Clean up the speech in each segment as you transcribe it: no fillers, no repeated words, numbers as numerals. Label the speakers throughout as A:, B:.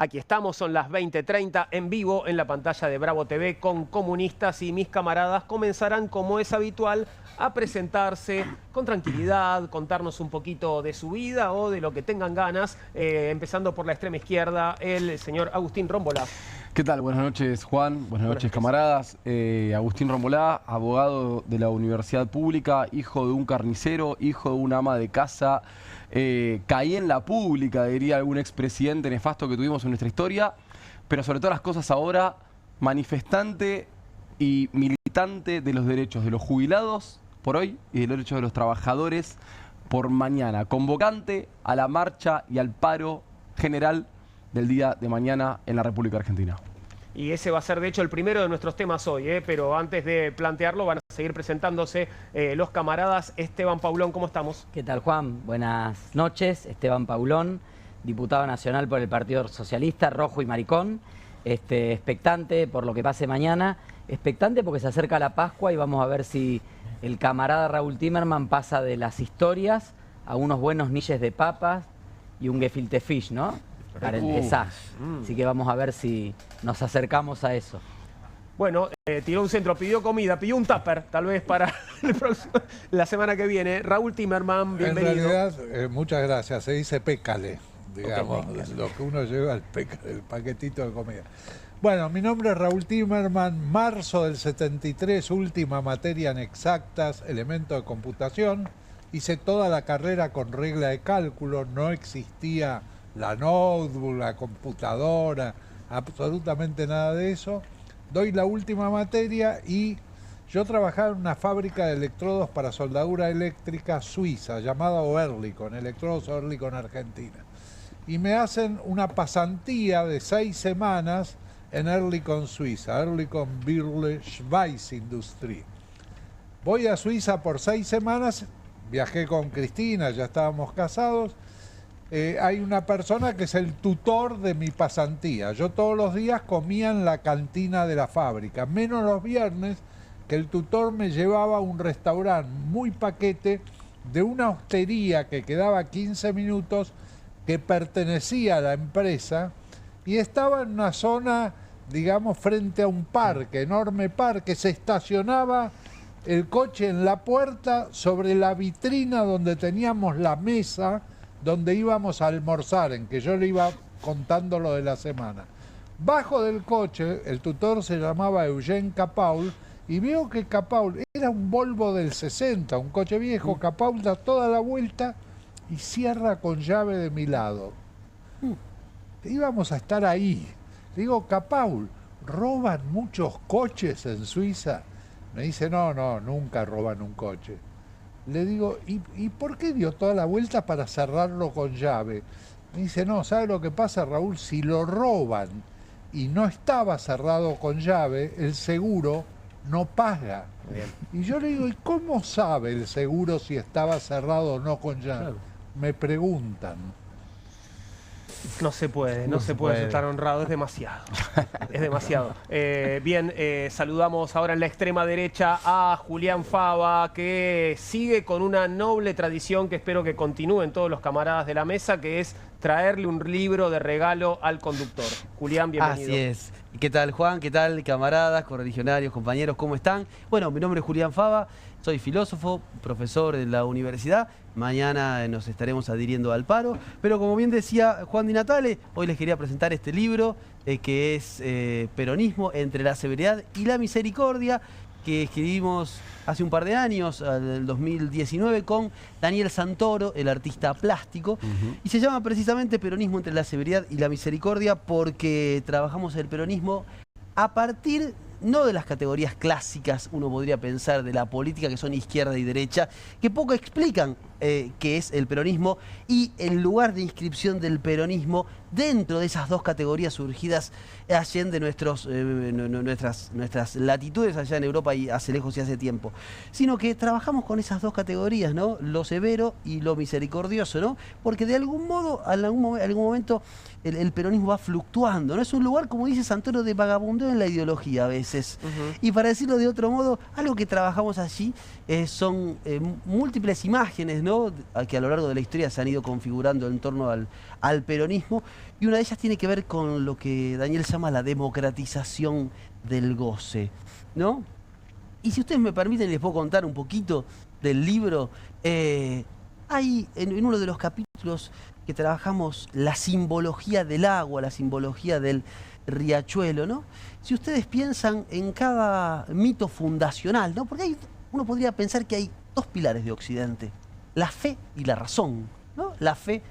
A: Aquí estamos, son las 20:30 en vivo en la pantalla de Bravo TV con Comunistas y mis camaradas comenzarán, como es habitual, a presentarse con tranquilidad, contarnos un poquito de su vida o de lo que tengan ganas, empezando por la extrema izquierda, el señor Agustín Rombolá.
B: ¿Qué tal? Buenas noches, Juan. Buenas noches, camaradas. Agustín Rombolá, abogado de la Universidad Pública, hijo de un carnicero, hijo de una ama de casa. Caí en la pública, diría algún expresidente nefasto que tuvimos en nuestra historia, pero sobre todas las cosas ahora, manifestante y militante de los derechos de los jubilados por hoy y de los derechos de los trabajadores por mañana. Convocante a la marcha y al paro general del día de mañana en la República Argentina.
A: Y ese va a ser, de hecho, el primero de nuestros temas hoy, pero antes de plantearlo van a seguir presentándose los camaradas. Esteban Paulón, ¿cómo estamos?
C: ¿Qué tal, Juan? Buenas noches. Esteban Paulón, diputado nacional por el Partido Socialista, rojo y maricón. Expectante por lo que pase mañana. Expectante porque se acerca la Pascua y vamos a ver si el camarada Raúl Timerman pasa de las historias a unos buenos niches de papas y un gefilte fish, ¿no? Para el desastre. Así que vamos a ver si nos acercamos a eso.
A: Bueno, tiró un centro, pidió comida, pidió un tupper, tal vez para la semana que viene. Raúl Timerman, bienvenido.
D: En realidad, muchas gracias. Se dice pécale, digamos, lo que uno lleva al pécale, el paquetito de comida. Bueno, mi nombre es Raúl Timerman, marzo del 73, última materia en exactas, elemento de computación. Hice toda la carrera con regla de cálculo, no existía la notebook, la computadora, absolutamente nada de eso. Doy la última materia y yo trabajaba en una fábrica de electrodos para soldadura eléctrica suiza llamada Oerlikon, Electrodos Oerlikon Argentina. Y me hacen una pasantía de 6 semanas en Oerlikon, Suiza, Oerlikon Birle Schweiz Industrie. Voy a Suiza por 6 semanas, viajé con Cristina, ya estábamos casados. Hay una persona que es el tutor de mi pasantía. Yo todos los días comía en la cantina de la fábrica, menos los viernes, que el tutor me llevaba a un restaurante muy paquete de una hostería que quedaba 15 minutos, que pertenecía a la empresa y estaba en una zona, digamos, frente a un parque, enorme parque. Se estacionaba el coche en la puerta sobre la vitrina donde teníamos la mesa donde íbamos a almorzar, en que yo le iba contando lo de la semana. Bajo del coche, el tutor se llamaba Eugene Capaul, y veo que Capaul era un Volvo del 60, un coche viejo. Capaul da toda la vuelta y cierra con llave de mi lado. Íbamos a estar ahí. Digo, Capaul, ¿roban muchos coches en Suiza? Me dice, no, nunca roban un coche. Le digo, ¿y por qué dio toda la vuelta para cerrarlo con llave? Me dice, no, ¿sabe lo que pasa, Raúl? Si lo roban y no estaba cerrado con llave, el seguro no paga. Bien. Y yo le digo, ¿y cómo sabe el seguro si estaba cerrado o no con llave? Claro. Me preguntan.
A: No se puede estar honrado, es demasiado. Es demasiado. Bien, saludamos ahora en la extrema derecha a Julián Fava, que sigue con una noble tradición que espero que continúen todos los camaradas de la mesa, que es traerle un libro de regalo al conductor. Julián, bienvenido.
E: Así es. ¿Qué tal, Juan? ¿Qué tal, camaradas, correligionarios, compañeros? ¿Cómo están? Bueno, mi nombre es Julián Fava, soy filósofo, profesor de la universidad. Mañana nos estaremos adhiriendo al paro. Pero como bien decía Juan Di Natale, hoy les quería presentar este libro que es Peronismo entre la severidad y la misericordia, que escribimos hace un par de años, en 2019, con Daniel Santoro, el artista plástico. Y se llama precisamente Peronismo entre la severidad y la misericordia porque trabajamos el peronismo a partir no de las categorías clásicas, uno podría pensar, de la política, que son izquierda y derecha, que poco explican qué es el peronismo y el lugar de inscripción del peronismo dentro de esas dos categorías surgidas allende nuestras latitudes allá en Europa y hace lejos y hace tiempo, sino que trabajamos con esas dos categorías, ¿no? Lo severo y lo misericordioso, ¿no? Porque de algún modo, en algún momento, el peronismo va fluctuando, ¿no? Es un lugar, como dice Santoro, de vagabundeo en la ideología a veces. intereses. Y para decirlo de otro modo, algo que trabajamos allí son múltiples imágenes, ¿no?, que a lo largo de la historia se han ido configurando en torno al peronismo, y una de ellas tiene que ver con lo que Daniel llama la democratización del goce, ¿no? Y si ustedes me permiten, les puedo contar un poquito del libro. Hay en uno de los capítulos que trabajamos la simbología del agua, la simbología del riachuelo, ¿no? Si ustedes piensan en cada mito fundacional, ¿no? Porque uno podría pensar que hay dos pilares de Occidente, la fe y la razón, ¿no? La fe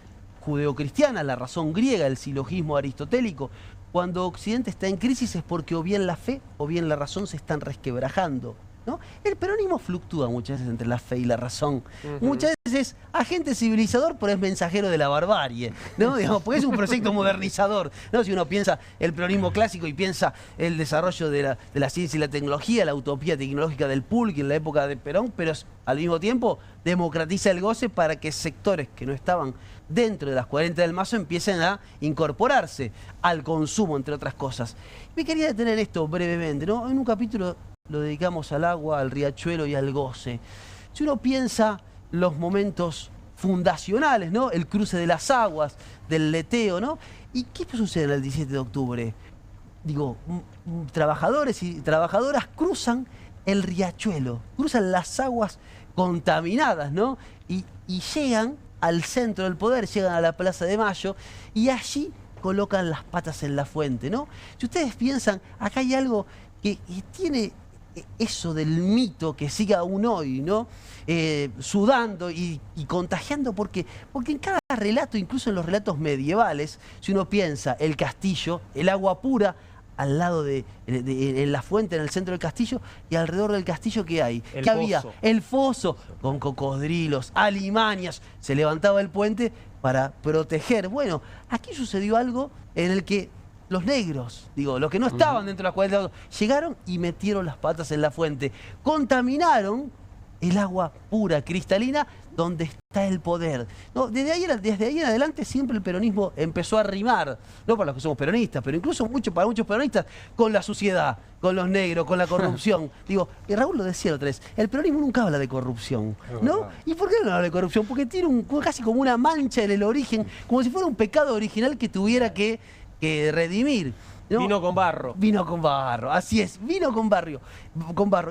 E: judeocristiana, la razón griega, el silogismo aristotélico. Cuando Occidente está en crisis es porque o bien la fe o bien la razón se están resquebrajando, ¿no? El peronismo fluctúa muchas veces entre la fe y la razón. Muchas veces es agente civilizador, pero es mensajero de la barbarie, ¿no? Digamos, porque es un proyecto modernizador, ¿no? Si uno piensa el peronismo clásico y piensa el desarrollo de la ciencia y la tecnología, la utopía tecnológica del Pulque en la época de Perón, pero al mismo tiempo democratiza el goce para que sectores que no estaban dentro de las 40 del Mazo empiecen a incorporarse al consumo, entre otras cosas. Me quería detener esto brevemente, ¿no? En un capítulo lo dedicamos al agua, al riachuelo y al goce. Si uno piensa los momentos fundacionales, ¿no? El cruce de las aguas, del leteo, ¿no? ¿Y qué sucede en el 17 de octubre? Digo, trabajadores y trabajadoras cruzan el riachuelo, cruzan las aguas contaminadas, ¿no? Y llegan al centro del poder, llegan a la Plaza de Mayo y allí colocan las patas en la fuente, ¿no? Si ustedes piensan, acá hay algo que tiene eso del mito que sigue aún hoy, ¿no? Sudando y contagiando, porque en cada relato, incluso en los relatos medievales, si uno piensa el castillo, el agua pura, al lado en la fuente, en el centro del castillo, y alrededor del castillo, ¿qué hay? ¿Qué había? El foso, con cocodrilos, alimañas, se levantaba el puente para proteger. Bueno, aquí sucedió algo en el que los negros, digo, los que no estaban dentro de las 40, llegaron y metieron las patas en la fuente, contaminaron el agua pura, cristalina, donde está el poder, ¿no? Desde ahí en adelante siempre el peronismo empezó a rimar, no para los que somos peronistas, pero incluso para muchos peronistas, con la suciedad, con los negros, con la corrupción. Digo, y Raúl lo decía la otra vez, el peronismo nunca habla de corrupción, ¿no? ¿Y por qué no habla de corrupción? Porque tiene casi como una mancha en el origen, como si fuera un pecado original que tuviera que redimir, ¿no?
A: Vino con barro.
E: Vino con barro, así es, vino con barro,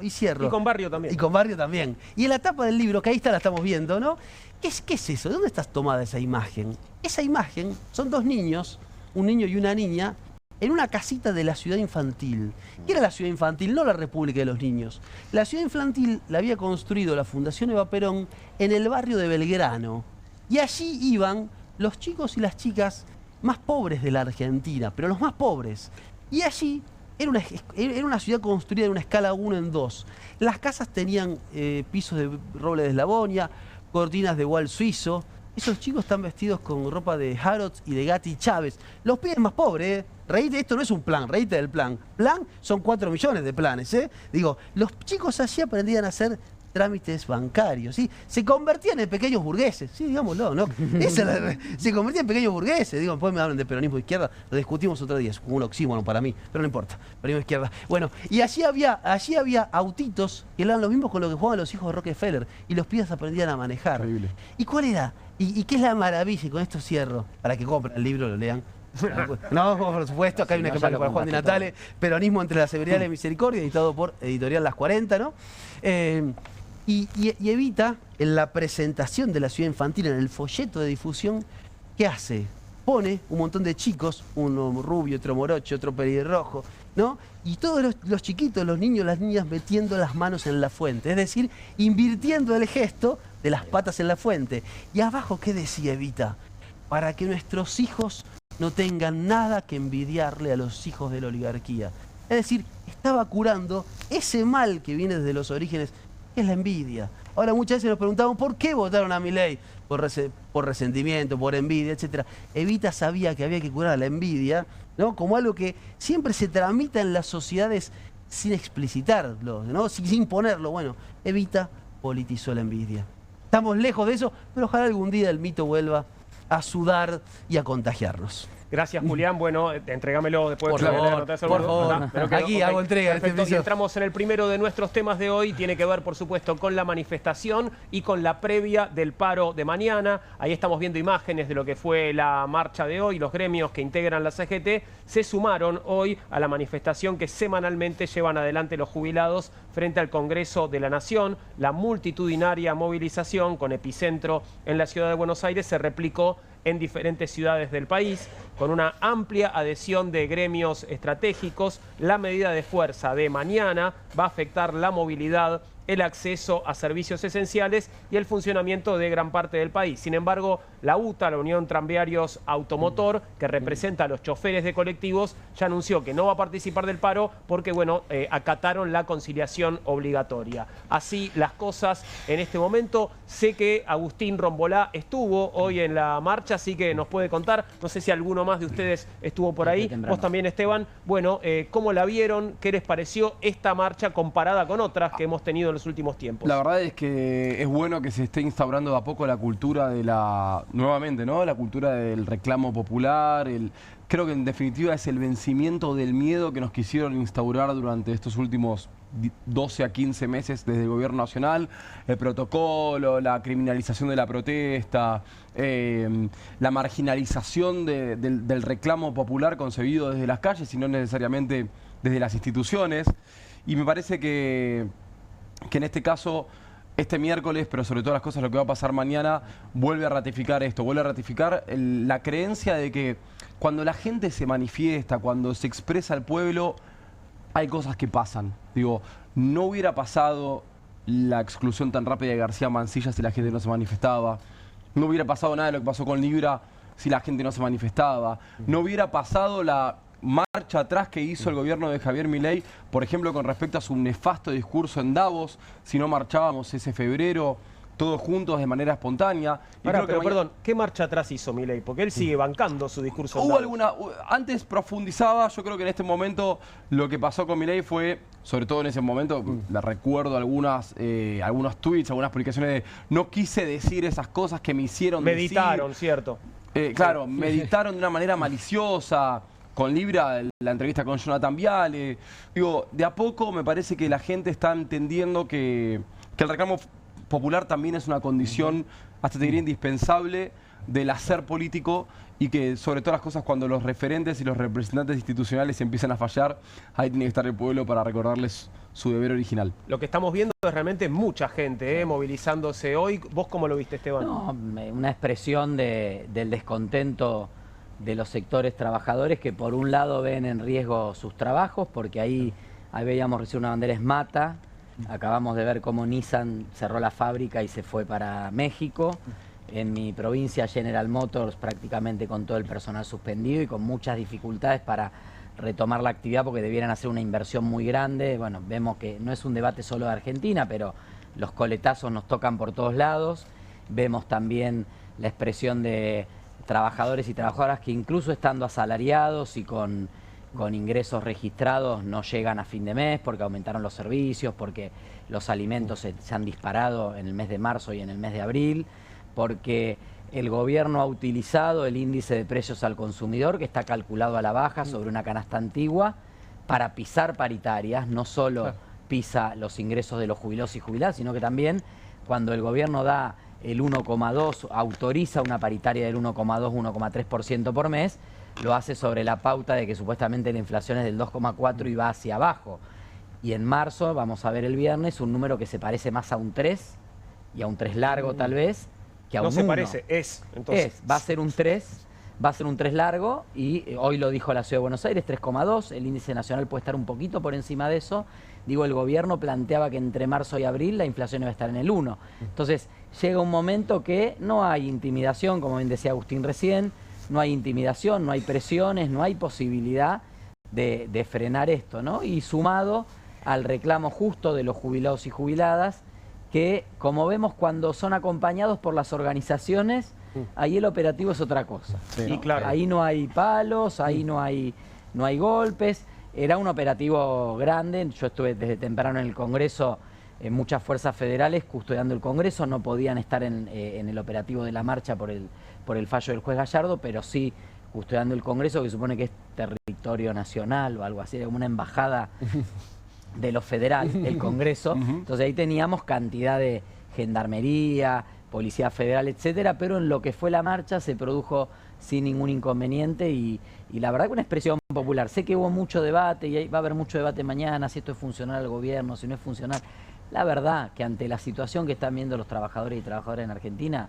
E: y cierro.
A: Y con barrio también.
E: Y con barrio también. Y en la tapa del libro, que ahí la estamos viendo, ¿no? ¿Qué es eso? ¿De dónde está tomada esa imagen? Esa imagen son dos niños, un niño y una niña, en una casita de la ciudad infantil. ¿Qué era la ciudad infantil? No la República de los Niños. La ciudad infantil la había construido la Fundación Eva Perón en el barrio de Belgrano. Y allí iban los chicos y las chicas más pobres de la Argentina, pero los más pobres. Y allí era una ciudad construida en una escala 1 en 2. Las casas tenían pisos de roble de eslabonia, cortinas de gual suizo. Esos chicos están vestidos con ropa de Harrods y de Gatti Chávez. Los pibes más pobres, ¿eh? Reíte, esto no es un plan, reíte del plan. Plan son 4 millones de planes, ¿eh? Digo, los chicos allí aprendían a hacer trámites bancarios, ¿sí? Se convertían en pequeños burgueses, sí, digámoslo, ¿no? Se convertían en pequeños burgueses, digo, después me hablan de peronismo de izquierda, lo discutimos otro día, es como un oxímono para mí, pero no importa, peronismo de izquierda. Bueno, y allí había autitos que eran los mismos con los que jugaban los hijos de Rockefeller, y los pibes aprendían a manejar.
B: Increíble.
E: ¿Y cuál era? ¿Y qué es la maravilla? Y con esto cierro, para que compren el libro, lo lean. No, por supuesto, acá hay un ejemplar para Juan de Natale, Peronismo entre la Severidad y la Misericordia, editado por Editorial Las 40, ¿no? Y Evita, en la presentación de la ciudad infantil, en el folleto de difusión, ¿qué hace? Pone un montón de chicos, uno rubio, otro morocho, otro pelirrojo, ¿no? Y todos los chiquitos, los niños, las niñas metiendo las manos en la fuente, es decir, invirtiendo el gesto de las patas en la fuente. Y abajo, ¿qué decía Evita? Para que nuestros hijos no tengan nada que envidiarle a los hijos de la oligarquía. Es decir, estaba curando ese mal que viene desde los orígenes, que es la envidia. Ahora muchas veces nos preguntamos ¿por qué votaron a Milei? Por resentimiento, por envidia, etc. Evita sabía que había que curar la envidia, ¿no? Como algo que siempre se tramita en las sociedades sin explicitarlo, ¿no? Sin ponerlo. Bueno, Evita politizó la envidia. Estamos lejos de eso, pero ojalá algún día el mito vuelva a sudar y a contagiarnos.
A: Gracias, Julián. Bueno, entregámelo después.
E: Por
A: de
E: favor,
A: la nota de
E: por
A: seguro.
E: favor.
A: Pero quedó,
E: Aquí hago entrega de este
A: Perfecto. Y
E: episodio.
A: entramos en el primero de nuestros temas de hoy. Tiene que ver, por supuesto, con la manifestación y con la previa del paro de mañana. Ahí estamos viendo imágenes de lo que fue la marcha de hoy. Los gremios que integran la CGT se sumaron hoy a la manifestación que semanalmente llevan adelante los jubilados frente al Congreso de la Nación. La multitudinaria movilización con epicentro en la ciudad de Buenos Aires se replicó en diferentes ciudades del país, con una amplia adhesión de gremios estratégicos. La medida de fuerza de mañana va a afectar la movilidad, el acceso a servicios esenciales y el funcionamiento de gran parte del país. Sin embargo, la UTA, la Unión Tranviarios Automotor, que representa a los choferes de colectivos, ya anunció que no va a participar del paro porque, bueno, acataron la conciliación obligatoria. Así las cosas en este momento. Sé que Agustín Rombolá estuvo hoy en la marcha, así que nos puede contar. No sé si alguno más de ustedes estuvo por ahí. Vos también, Esteban. Bueno, ¿cómo la vieron? ¿Qué les pareció esta marcha comparada con otras que hemos tenido en los últimos tiempos?
B: La verdad es que es bueno que se esté instaurando de a poco la cultura de nuevamente, ¿no? La cultura del reclamo popular. Creo que en definitiva es el vencimiento del miedo que nos quisieron instaurar durante estos últimos 12 a 15 meses desde el gobierno nacional. El protocolo, la criminalización de la protesta, la marginalización del reclamo popular concebido desde las calles y no necesariamente desde las instituciones. Y me parece que en este caso, este miércoles, pero sobre todas las cosas lo que va a pasar mañana, vuelve a ratificar esto, vuelve a ratificar la creencia de que cuando la gente se manifiesta, cuando se expresa al pueblo, hay cosas que pasan. Digo, no hubiera pasado la exclusión tan rápida de García Mansilla si la gente no se manifestaba. No hubiera pasado nada de lo que pasó con Libra si la gente no se manifestaba. No hubiera pasado la marcha atrás que hizo el gobierno de Javier Milei, por ejemplo, con respecto a su nefasto discurso en Davos, si no marchábamos ese febrero todos juntos de manera espontánea.
A: Pero perdón, ¿qué marcha atrás hizo Milei? Porque él sigue bancando su discurso en Davos.
B: Antes profundizaba, yo creo que en este momento lo que pasó con Milei fue, sobre todo en ese momento, le recuerdo algunos tweets, algunas publicaciones de no quise decir esas cosas que me hicieron
A: Meditaron,
B: decir.
A: ¿cierto?
B: Claro, meditaron de una manera maliciosa. Con Libra, la entrevista con Jonathan Viale. Digo, de a poco me parece que la gente está entendiendo que el reclamo popular también es una condición, hasta te diría, indispensable del hacer político y que, sobre todas las cosas, cuando los referentes y los representantes institucionales empiezan a fallar, ahí tiene que estar el pueblo para recordarles su deber original.
A: Lo que estamos viendo es realmente mucha gente movilizándose hoy. ¿Vos cómo lo viste, Esteban?
C: No, una expresión del descontento de los sectores trabajadores que por un lado ven en riesgo sus trabajos, porque ahí veíamos recién una bandera Esmata, acabamos de ver cómo Nissan cerró la fábrica y se fue para México, en mi provincia General Motors prácticamente con todo el personal suspendido y con muchas dificultades para retomar la actividad porque debieran hacer una inversión muy grande. Bueno, vemos que no es un debate solo de Argentina, pero los coletazos nos tocan por todos lados. Vemos también la expresión de trabajadores y trabajadoras que incluso estando asalariados y con ingresos registrados no llegan a fin de mes porque aumentaron los servicios, porque los alimentos se han disparado en el mes de marzo y en el mes de abril, porque el gobierno ha utilizado el índice de precios al consumidor, que está calculado a la baja sobre una canasta antigua, para pisar paritarias. No solo pisa los ingresos de los jubilados y jubiladas, sino que también cuando el gobierno da el 1,2, autoriza una paritaria del 1,2, 1,3% por mes, lo hace sobre la pauta de que supuestamente la inflación es del 2,4 y va hacia abajo. Y en marzo, vamos a ver el viernes, un número que se parece más a un 3, y a un 3 largo tal vez, que a un 1.
A: No se parece, entonces.
C: Va a ser un 3, va a ser un 3 largo, y hoy lo dijo la Ciudad de Buenos Aires, 3,2, el índice nacional puede estar un poquito por encima de eso. Digo, el gobierno planteaba que entre marzo y abril la inflación iba a estar en el 1. Entonces, llega un momento que no hay intimidación, como bien decía Agustín recién, no hay intimidación, no hay presiones, no hay posibilidad de frenar esto, ¿no? Y sumado al reclamo justo de los jubilados y jubiladas, que como vemos cuando son acompañados por las organizaciones, ahí el operativo es otra cosa.
A: Sí,
C: ¿no?
A: claro.
C: Ahí no hay palos, ahí no hay golpes. Era un operativo grande, yo estuve desde temprano en el Congreso, en muchas fuerzas federales custodiando el Congreso, no podían estar en el operativo de la marcha por el fallo del juez Gallardo, pero sí custodiando el Congreso, que supone que es territorio nacional o algo así, como una embajada de lo federal, el Congreso. Entonces ahí teníamos cantidad de gendarmería, policía federal, etcétera, pero en lo que fue la marcha se produjo sin ningún inconveniente y la verdad que una expresión popular. Sé que hubo mucho debate y va a haber mucho debate mañana, si esto es funcional al gobierno, si no es funcional. La verdad que ante la situación que están viendo los trabajadores y trabajadoras en Argentina,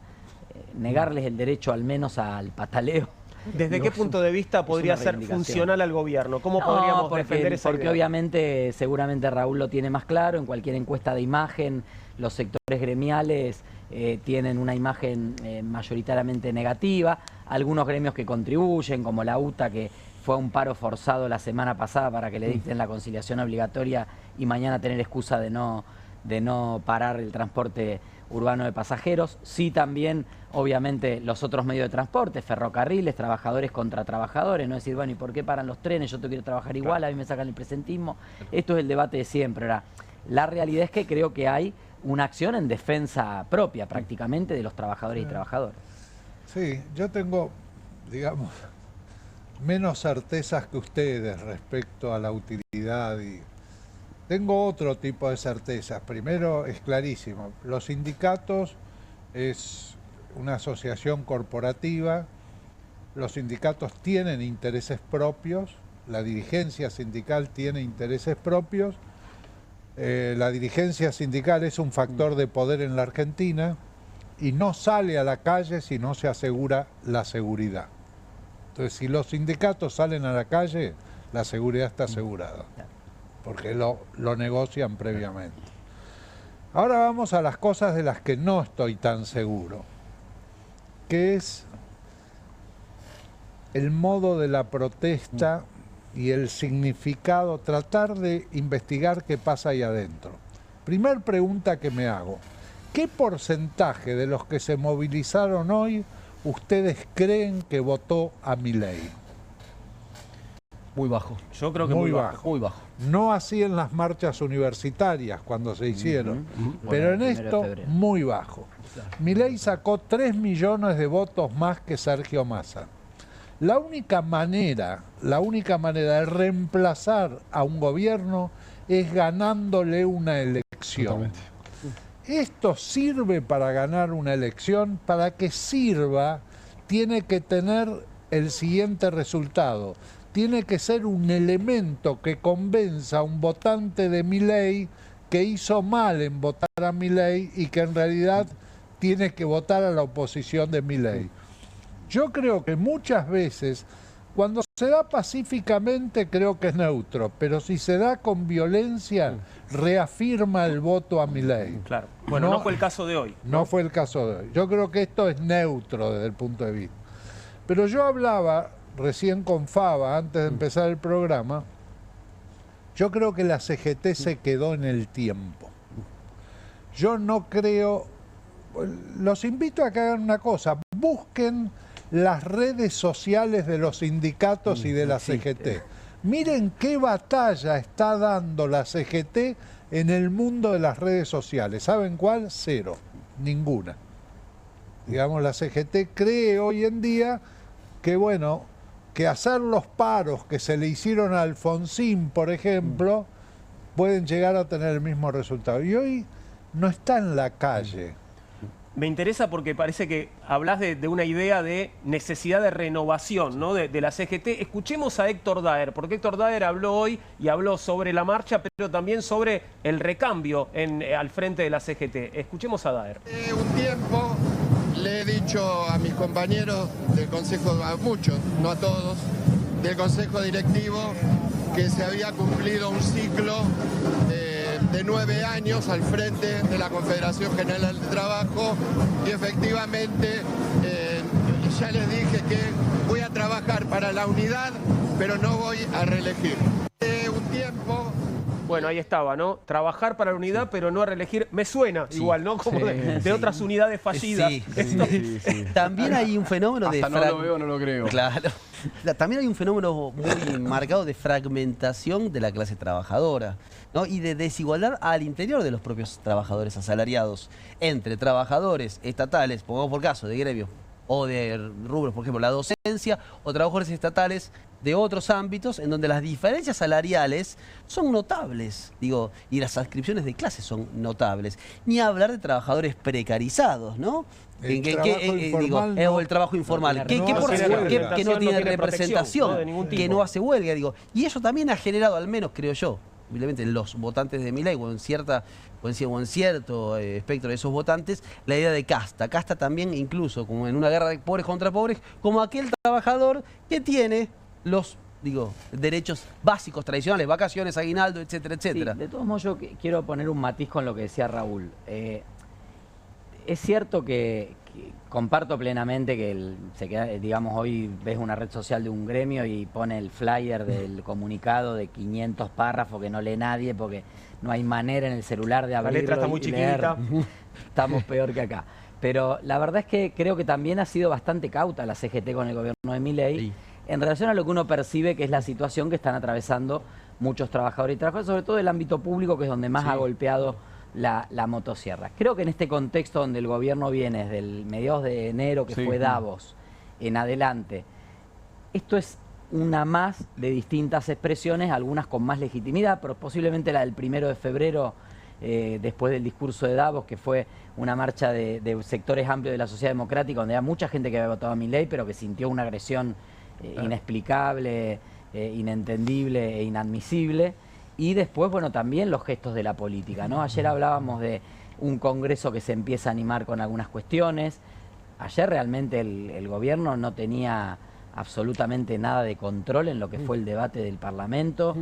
C: negarles el derecho al menos al pataleo.
A: ¿Desde qué punto de vista podría ser funcional al gobierno? ¿Cómo podríamos defender esa idea?
C: Porque obviamente, seguramente Raúl lo tiene más claro, en cualquier encuesta de imagen, los sectores gremiales tienen una imagen mayoritariamente negativa, algunos gremios que contribuyen, como la UTA, que fue a un paro forzado la semana pasada para que le dicten la conciliación obligatoria y mañana tener excusa de no parar el transporte urbano de pasajeros. Sí, también, obviamente, los otros medios de transporte, ferrocarriles, trabajadores contra trabajadores, no decir, bueno, ¿y por qué paran los trenes? Yo te quiero trabajar igual, a mí me sacan el presentismo. Esto es el debate de siempre. Ahora, la realidad es que creo que hay una acción en defensa propia, prácticamente, de los trabajadores y trabajadoras.
D: Sí, yo tengo, digamos, menos certezas que ustedes respecto a la utilidad y... Tengo otro tipo de certezas. Primero, es clarísimo, los sindicatos es una asociación corporativa, los sindicatos tienen intereses propios, la dirigencia sindical tiene intereses propios, la dirigencia sindical es un factor de poder en la Argentina y no sale a la calle si no se asegura la seguridad. Entonces, si los sindicatos salen a la calle, la seguridad está asegurada, porque lo negocian previamente. Ahora vamos a las cosas de las que no estoy tan seguro, que es el modo de la protesta y el significado, tratar de investigar qué pasa ahí adentro. Primer pregunta que me hago, ¿qué porcentaje de los que se movilizaron hoy ustedes creen que votó a Milei?
E: Muy bajo.
A: Yo creo que muy bajo.
E: Muy bajo.
D: No así en las marchas universitarias cuando se hicieron, pero en esto muy bajo. Milei sacó 3 millones de votos más que Sergio Massa. La única manera de reemplazar a un gobierno es ganándole una elección. Esto sirve para ganar una elección. Para que sirva, tiene que tener el siguiente resultado. Tiene que ser un elemento que convenza a un votante de Milei que hizo mal en votar a Milei y que en realidad tiene que votar a la oposición de Milei. Yo creo que muchas veces, cuando se da pacíficamente, creo que es neutro, pero si se da con violencia, reafirma el voto a Milei.
A: Claro. Bueno, no fue el caso de hoy.
D: No fue el caso de hoy. Yo creo que esto es neutro desde el punto de vista. Pero yo hablaba recién con Fava, antes de empezar el programa, yo creo que la CGT se quedó en el tiempo. Yo no creo... Los invito a que hagan una cosa, busquen las redes sociales de los sindicatos y de la CGT. Miren qué batalla está dando la CGT en el mundo de las redes sociales. ¿Saben cuál? Cero, ninguna. Digamos, la CGT cree hoy en día que, bueno, que hacer los paros que se le hicieron a Alfonsín, por ejemplo, pueden llegar a tener el mismo resultado. Y hoy no está en la calle.
A: Me interesa porque parece que hablas de una idea de necesidad de renovación, ¿no? de la CGT. Escuchemos a Héctor Daer, porque Héctor Daer habló hoy y habló sobre la marcha, pero también sobre el recambio al frente de la CGT. Escuchemos a Daer.
F: Un tiempo le he dicho a mis compañeros del Consejo, a muchos, no a todos, del Consejo Directivo, que se había cumplido un ciclo de 9 años al frente de la Confederación General del Trabajo y efectivamente ya les dije que voy a trabajar para la unidad, pero no voy a reelegir. Un tiempo...
A: Bueno, ahí estaba, ¿no? Trabajar para la unidad, pero no a reelegir. Me suena igual, ¿no? Como de otras unidades fallidas.
E: También hay un fenómeno de...
B: Hasta no lo veo, no lo creo.
E: Claro. También hay un fenómeno muy marcado de fragmentación de la clase trabajadora, ¿no? Y de desigualdad al interior de los propios trabajadores asalariados, entre trabajadores estatales, pongamos por caso, de gremios o de rubros, por ejemplo, la docencia, o trabajadores estatales de otros ámbitos en donde las diferencias salariales son notables, digo, y las adscripciones de clases son notables. Ni hablar de trabajadores precarizados, ¿no?
D: O el
E: trabajo informal, que no tiene representación, que no hace huelga, digo. Y eso también ha generado, al menos creo yo, obviamente los votantes de Milei o en cierto espectro de esos votantes, la idea de casta. Casta también incluso como en una guerra de pobres contra pobres, como aquel trabajador que tiene los derechos básicos, tradicionales, vacaciones, aguinaldo, etcétera, etcétera.
C: Sí, de todos modos yo quiero poner un matiz con lo que decía Raúl. Es cierto que comparto plenamente que digamos, hoy ves una red social de un gremio y pone el flyer del comunicado de 500 párrafos que no lee nadie porque no hay manera en el celular de abrirlo.
A: La letra está muy chiquita.
C: Estamos peor que acá. Pero la verdad es que creo que también ha sido bastante cauta la CGT con el gobierno de Milei. Sí. En relación a lo que uno percibe que es la situación que están atravesando muchos trabajadores y trabajadoras, sobre todo el ámbito público, que es donde más ha golpeado la motosierra. Creo que en este contexto donde el gobierno viene desde el mediados de enero, que fue Davos, en adelante, esto es una más de distintas expresiones, algunas con más legitimidad, pero posiblemente la del 1 de febrero, después del discurso de Davos, que fue una marcha de sectores amplios de la sociedad democrática, donde había mucha gente que había votado a Milei, pero que sintió una agresión inexplicable, inentendible e inadmisible. Y después, bueno, también los gestos de la política, ¿no? Ayer hablábamos de un Congreso que se empieza a animar con algunas cuestiones. Ayer realmente el gobierno no tenía absolutamente nada de control en lo que fue el debate del Parlamento.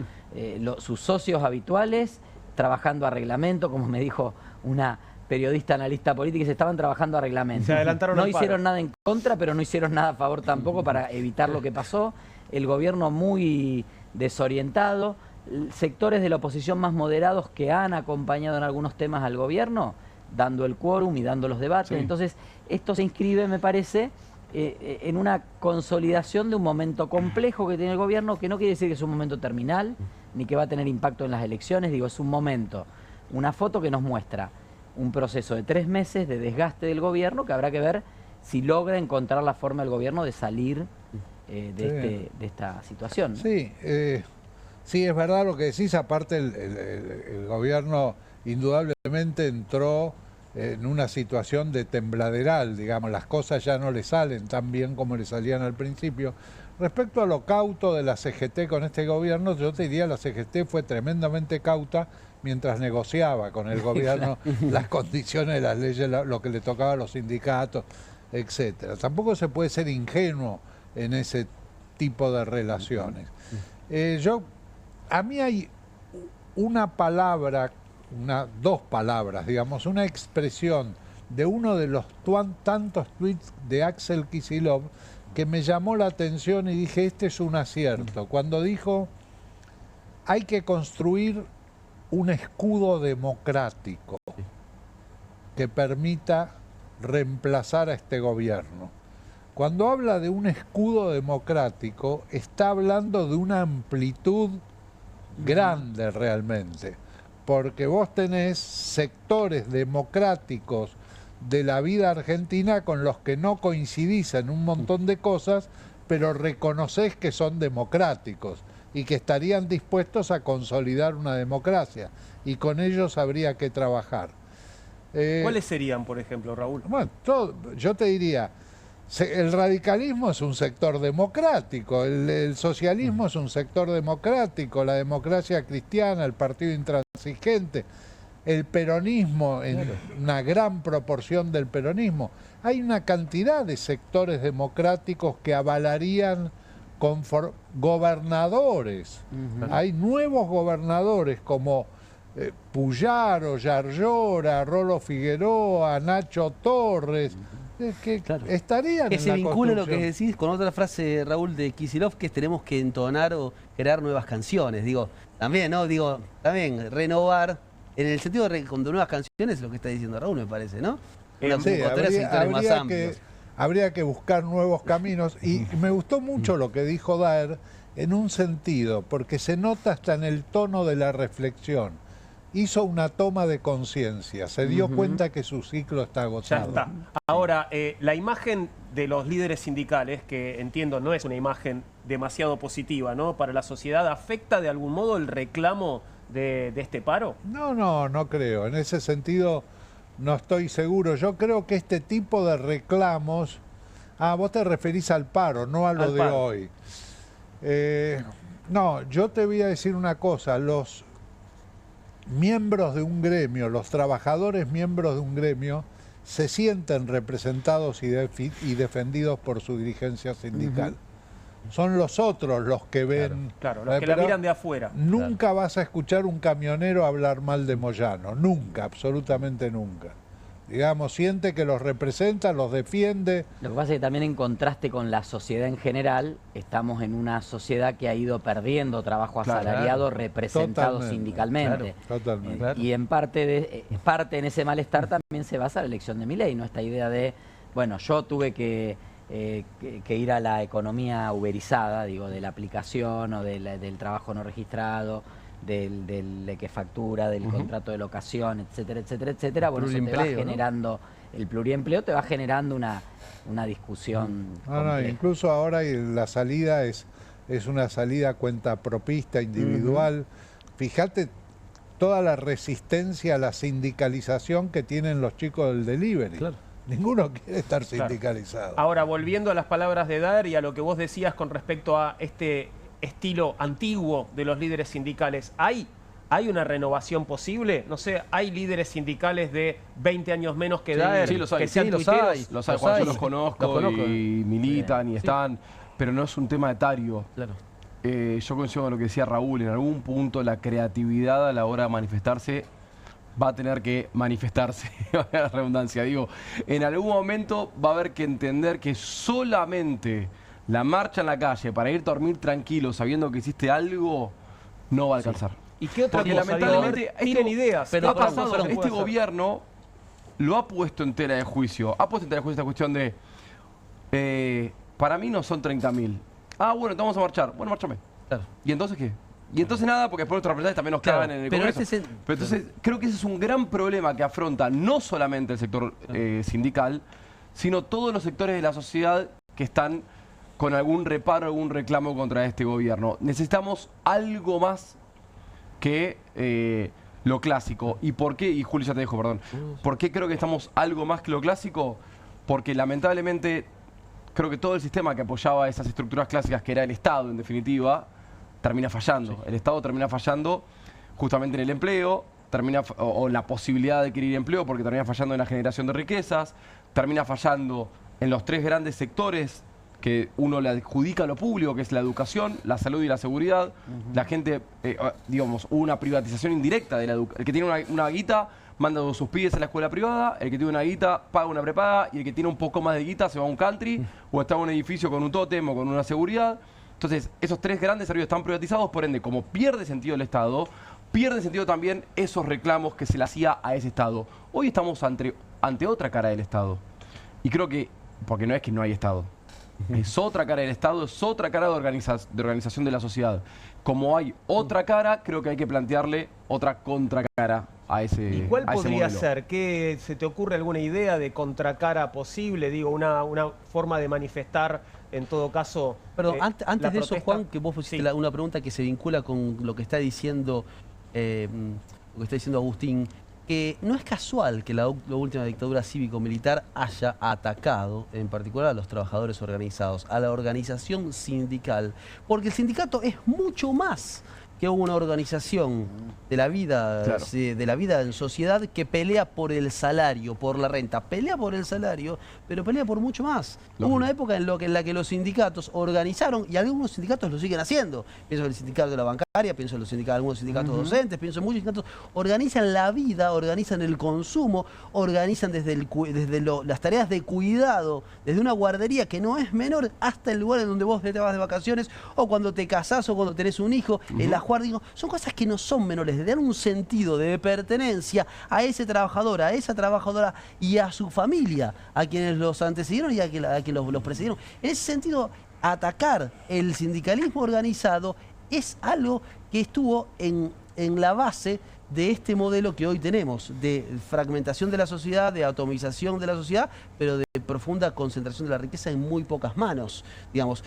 C: Sus socios habituales trabajando a reglamento, como me dijo una periodista analista política, se estaban trabajando a reglamento.
A: Se adelantaron
C: no hicieron nada en contra, pero no hicieron nada a favor tampoco para evitar lo que pasó. El gobierno muy desorientado. Sectores de la oposición más moderados que han acompañado en algunos temas al gobierno, dando el quórum y dando los debates. Entonces, esto se inscribe, me parece, en una consolidación de un momento complejo que tiene el gobierno, que no quiere decir que es un momento terminal, ni que va a tener impacto en las elecciones. Digo, es un momento, una foto que nos muestra un proceso de 3 meses de desgaste del gobierno, que habrá que ver si logra encontrar la forma del gobierno de salir de esta situación, ¿no?
D: Sí, sí, es verdad lo que decís. Aparte, el gobierno indudablemente entró en una situación de tembladeral, digamos, las cosas ya no le salen tan bien como le salían al principio. Respecto a lo cauto de la CGT con este gobierno, yo te diría la CGT fue tremendamente cauta mientras negociaba con el gobierno las condiciones de las leyes, lo que le tocaba a los sindicatos, etcétera. Tampoco se puede ser ingenuo en ese tipo de relaciones. A mí hay una palabra, dos palabras, digamos, una expresión de uno de los tantos tweets de Axel Kicillof que me llamó la atención y dije, este es un acierto. Cuando dijo, hay que construir un escudo democrático que permita reemplazar a este gobierno. Cuando habla de un escudo democrático, está hablando de una amplitud grande realmente, porque vos tenés sectores democráticos de la vida argentina con los que no coincidís en un montón de cosas, pero reconocés que son democráticos y que estarían dispuestos a consolidar una democracia, y con ellos habría que trabajar.
A: ¿Cuáles serían, por ejemplo, Raúl?
D: Bueno, yo te diría, el radicalismo es un sector democrático, el socialismo es un sector democrático, la democracia cristiana, el partido intransigente, el peronismo, en una gran proporción del peronismo. Hay una cantidad de sectores democráticos que avalarían gobernadores. Hay nuevos gobernadores como Puyaro, Yarlora, Rolo Figueroa, Nacho Torres, que estarían
E: que
D: en
E: se
D: la
E: vincula lo que
D: construcción.
E: decís con otra frase, Raúl, de Kicillof, que tenemos que entonar o crear nuevas canciones. Digo, también, ¿no? Digo, también renovar, en el sentido de con nuevas canciones, es lo que está diciendo Raúl, me parece, ¿no?
D: Sí, habría que buscar nuevos caminos, y me gustó mucho lo que dijo Daer en un sentido, porque se nota hasta en el tono de la reflexión. hizo una toma de conciencia, se dio cuenta que su ciclo está
A: Ya
D: agotado.
A: está. Ahora, la imagen de los líderes sindicales, que entiendo no es una imagen demasiado positiva, ¿no? Para la sociedad, ¿afecta de algún modo el reclamo de este paro?
D: No creo. En ese sentido no estoy seguro. Yo creo que este tipo de reclamos... vos te referís al paro, no a lo
A: Al
D: de
A: paro.
D: hoy. No, yo te voy a decir una cosa. Los miembros de un gremio, los trabajadores miembros de un gremio, se sienten representados y defendidos por su dirigencia sindical. Son los otros los que ven...
A: Claro, los que la
D: pero
A: miran de afuera.
D: nunca vas a escuchar un camionero hablar mal de Moyano. Nunca, absolutamente nunca. Digamos, siente que los representa, los defiende.
C: Lo que pasa es que también en contraste con la sociedad en general, estamos en una sociedad que ha ido perdiendo trabajo asalariado representado
D: Totalmente.
C: sindicalmente.
D: Totalmente.
C: Y en parte en ese malestar también se basa la elección de Milei, ¿no? Esta idea de, bueno, yo tuve que ir a la economía uberizada, digo, de la aplicación o del trabajo no registrado, del que factura, del contrato de locación, etcétera, etcétera, etcétera. Bueno, eso te va generando, el pluriempleo te va generando una discusión compleja.
D: Incluso ahora la salida es una salida cuentapropista, individual. Fíjate toda la resistencia a la sindicalización que tienen los chicos del delivery.
E: Claro.
D: Ninguno quiere estar sindicalizado.
A: Ahora, volviendo a las palabras de Daer y a lo que vos decías con respecto a este estilo antiguo de los líderes sindicales, ¿hay una renovación posible? No sé, ¿hay líderes sindicales de 20 años menos que Daer?
B: Sí, los hay.
A: Que sean
E: Sí, los
A: tuiteros?
E: hay.
B: Los hay, Juan, yo los conozco y militan y
E: Sí.
B: están, pero no es un tema etario.
E: Claro.
B: Yo coincido con lo que decía Raúl, en algún punto la creatividad a la hora de manifestarse va a tener que manifestarse, la redundancia, digo, en algún momento va a haber que entender que solamente la marcha en la calle para ir a dormir tranquilo sabiendo que hiciste algo no va a alcanzar.
A: ¿Y qué otra
B: Porque
A: cosa?
B: lamentablemente
A: Tiren ideas.
E: pero
A: ¿Qué
B: ha
A: otra
B: pasado,
A: cosa se
B: este
A: puede hacer?
B: gobierno lo ha puesto en tela de juicio. Ha puesto en tela de juicio esta cuestión de para mí no son 30.000. Bueno, te vamos a marchar. Bueno, márchame.
E: Claro.
B: ¿Y entonces qué? Y entonces nada, porque después nuestros representantes también nos
E: Claro,
B: clavan en el
E: pero
B: Congreso.
E: pero
B: Entonces, creo que ese es un gran problema que afronta no solamente el sector sindical, sino todos los sectores de la sociedad que están con algún reparo, algún reclamo contra este gobierno. Necesitamos algo más que lo clásico. ¿Y por qué? Y Julio, ya te dejo, perdón. ¿Por qué creo que estamos algo más que lo clásico? Porque lamentablemente creo que todo el sistema que apoyaba esas estructuras clásicas, que era el Estado en definitiva, termina fallando. Sí. El Estado termina fallando justamente en el empleo, o la posibilidad de adquirir empleo, porque termina fallando en la generación de riquezas, termina fallando en los tres grandes sectores que uno le adjudica a lo público, que es la educación, la salud y la seguridad. La gente, digamos, hubo una privatización indirecta de la educación. El que tiene una guita manda a sus pibes a la escuela privada, el que tiene una guita paga una prepaga, y el que tiene un poco más de guita se va a un country o está en un edificio con un tótem o con una seguridad. Entonces, esos tres grandes servicios están privatizados, por ende, como pierde sentido el Estado, pierde sentido también esos reclamos que se le hacía a ese Estado. Hoy estamos ante otra cara del Estado. Y creo que, porque no es que no hay Estado, es otra cara del Estado, es otra cara de organización de la sociedad. Como hay otra cara, creo que hay que plantearle otra contracara a ese modelo.
A: ¿Y cuál podría ser? ¿Qué, se te ocurre alguna idea de contracara posible? Digo, una forma de manifestar, en todo caso.
E: Perdón, antes de eso,
A: protesta.
E: Juan, que vos pusiste una pregunta que se vincula con lo que está diciendo Agustín, que no es casual que la última dictadura cívico-militar haya atacado, en particular a los trabajadores organizados, a la organización sindical, porque el sindicato es mucho más que una organización de la vida,
B: claro,
E: de la vida en sociedad que pelea por el salario, por la renta. Pelea por el salario, pero pelea por mucho más.
B: Lógico.
E: Hubo una época en la que los sindicatos organizaron, y algunos sindicatos lo siguen haciendo. Pienso en el sindicato de la bancaria, pienso en algunos sindicatos docentes, pienso en muchos sindicatos. Organizan la vida, organizan el consumo, organizan desde las tareas de cuidado, desde una guardería que no es menor, hasta el lugar en donde vos te vas de vacaciones, o cuando te casás, o cuando tenés un hijo, en la digo, son cosas que no son menores, de dar un sentido de pertenencia a ese trabajador, a esa trabajadora y a su familia, a quienes los antecedieron y a quienes los precedieron. En ese sentido, atacar el sindicalismo organizado es algo que estuvo en la base de este modelo que hoy tenemos, de fragmentación de la sociedad, de atomización de la sociedad, pero de profunda concentración de la riqueza en muy pocas manos, digamos.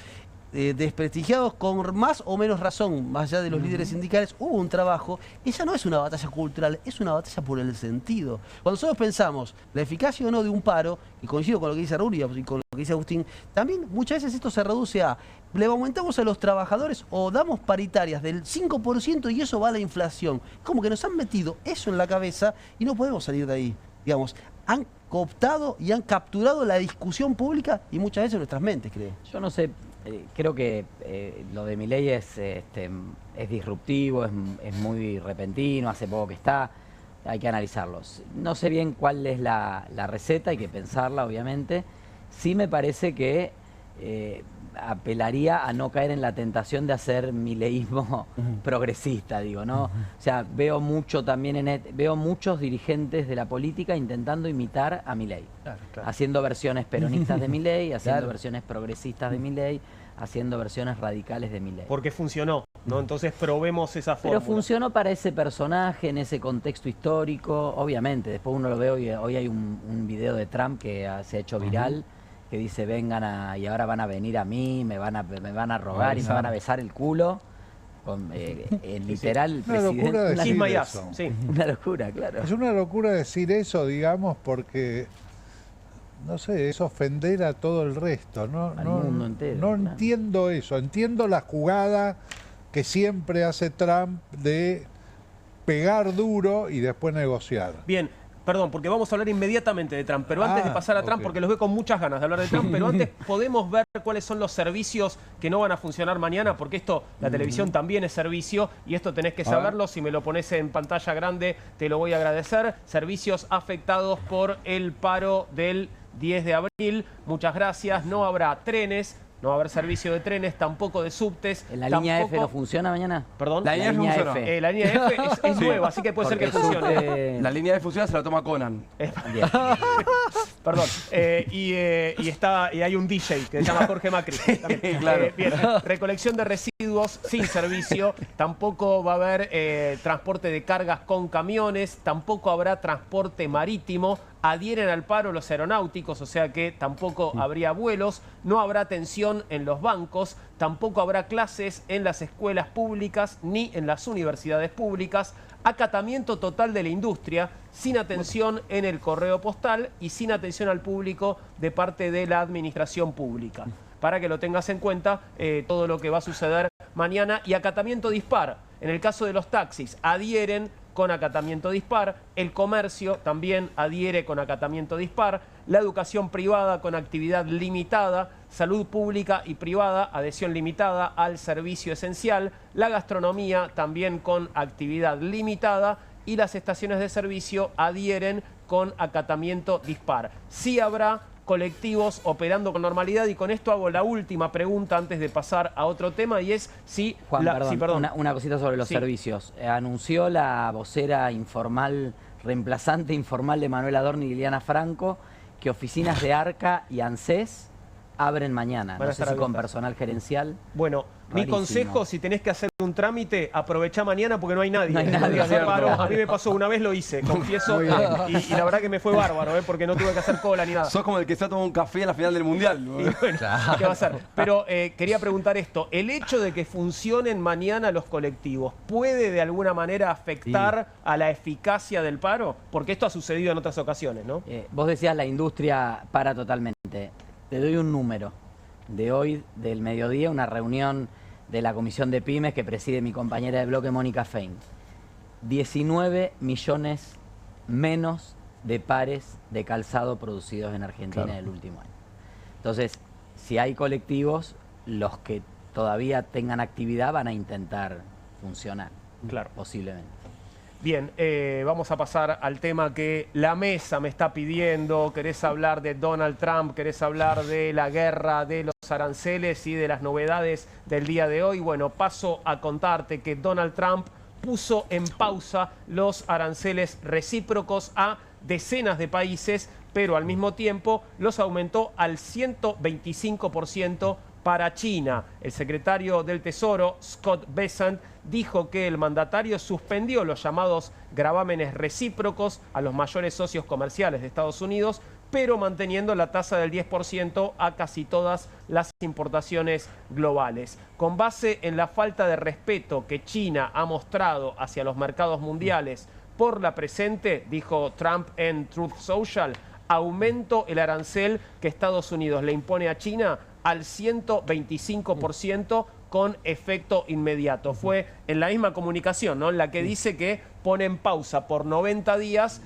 E: Desprestigiados con más o menos razón, más allá de los líderes sindicales, hubo un trabajo. Esa no es una batalla cultural, es una batalla por el sentido. Cuando nosotros pensamos la eficacia o no de un paro, y coincido con lo que dice Raúl y con lo que dice Agustín, también muchas veces esto se reduce a, le aumentamos a los trabajadores o damos paritarias del 5% y eso va a la inflación. Como que nos han metido eso en la cabeza y no podemos salir de ahí. Digamos, han cooptado y han capturado la discusión pública y muchas veces nuestras mentes, creo.
C: Yo no sé, creo que lo de Milei es disruptivo, es muy repentino, hace poco que está, hay que analizarlos. No sé bien cuál es la receta, hay que pensarla obviamente. Sí me parece que apelaría a no caer en la tentación de hacer mileísmo progresista, digo, ¿no? O sea, veo mucho también veo muchos dirigentes de la política intentando imitar a Milei.
A: Claro.
C: Haciendo versiones peronistas de Milei, haciendo versiones progresistas de Milei, haciendo versiones radicales de Milei.
A: Porque funcionó, ¿no? Entonces probemos esa fórmula.
C: Pero funcionó para ese personaje, en ese contexto histórico, obviamente. Después uno lo ve, hoy hay un video de Trump que se ha hecho viral, que dice, vengan y ahora van a venir a mí, me van a rogar y me van a besar el culo. Literal, el presidente.
D: Decir
A: eso. Sí.
C: Una locura, claro.
D: Es una locura decir eso, digamos, porque, no sé, es ofender a todo el resto.
C: Al mundo entero,
D: no
C: claro.
D: entiendo eso. Entiendo la jugada que siempre hace Trump de pegar duro y después negociar.
A: Bien. Perdón, porque vamos a hablar inmediatamente de Trump, pero antes de pasar a Trump, porque los veo con muchas ganas de hablar de Trump, pero antes podemos ver cuáles son los servicios que no van a funcionar mañana, porque esto, la televisión también es servicio, y esto tenés que saberlo. Si me lo pones en pantalla grande, te lo voy a agradecer. Servicios afectados por el paro del 10 de abril. Muchas gracias. No habrá trenes. No va a haber servicio de trenes, tampoco de subtes.
C: ¿En la línea F no funciona mañana?
A: ¿Perdón?
B: La línea
C: línea
B: funciona.
C: F.
A: La línea F es nueva, así que puede ser que funcione.
B: La línea de funciona se la toma Conan.
C: Bien.
A: Perdón. Y hay un DJ que se llama Jorge Macri.
B: Claro.
A: Bien. Recolección de residuos sin servicio. Tampoco va a haber transporte de cargas con camiones. Tampoco habrá transporte marítimo. Adhieren al paro los aeronáuticos, o sea que tampoco habría vuelos. No habrá atención en los bancos. Tampoco habrá clases en las escuelas públicas ni en las universidades públicas. Acatamiento total de la industria, sin atención en el correo postal y sin atención al público de parte de la administración pública. Para que lo tengas en cuenta, todo lo que va a suceder mañana. Y acatamiento dispar. En el caso de los taxis, adhieren con acatamiento dispar. El comercio también adhiere con acatamiento dispar. La educación privada con actividad limitada. Salud pública y privada, adhesión limitada al servicio esencial. La gastronomía también con actividad limitada. Y las estaciones de servicio adhieren con acatamiento dispar. Sí habrá colectivos operando con normalidad, y con esto hago la última pregunta antes de pasar a otro tema, y es si...
C: Juan, perdón. Una cosita sobre los servicios. Anunció la vocera informal, reemplazante informal de Manuel Adorni y Liliana Franco, que oficinas de ARCA y ANSES abren mañana. No sé si con personal gerencial.
A: Bueno, mi consejo, si tenés que hacer un trámite, aprovechá mañana porque no hay nadie.
C: No hay nadie.
A: A mí me pasó una vez, lo hice, confieso, y la verdad que me fue bárbaro, porque no tuve que hacer cola ni nada.
B: Sos como el que se ha tomado un café en la final del Mundial, ¿no?
A: Y bueno, ¿qué va a hacer? Pero quería preguntar esto. ¿El hecho de que funcionen mañana los colectivos puede de alguna manera afectar a la eficacia del paro? Porque esto ha sucedido en otras ocasiones, ¿no?
C: Vos decías la industria para totalmente. Te doy un número. De hoy, del mediodía, una reunión de la Comisión de Pymes que preside mi compañera de bloque, Mónica Fein. 19 millones menos de pares de calzado producidos en Argentina en el último año. Entonces, si hay colectivos, los que todavía tengan actividad van a intentar funcionar.
A: Claro.
C: Posiblemente.
A: Bien, vamos a pasar al tema que la mesa me está pidiendo. ¿Querés hablar de Donald Trump? ¿Querés hablar de la guerra de los aranceles y de las novedades del día de hoy? Bueno, paso a contarte que Donald Trump puso en pausa los aranceles recíprocos a decenas de países, pero al mismo tiempo los aumentó al 125% para China. El secretario del Tesoro, Scott Bessent, dijo que el mandatario suspendió los llamados gravámenes recíprocos a los mayores socios comerciales de Estados Unidos, pero manteniendo la tasa del 10% a casi todas las importaciones globales. Con base en la falta de respeto que China ha mostrado hacia los mercados mundiales por la presente, dijo Trump en Truth Social, aumento el arancel que Estados Unidos le impone a China al 125% con efecto inmediato. Fue en la misma comunicación, ¿no?, en la que dice que pone en pausa por 90 días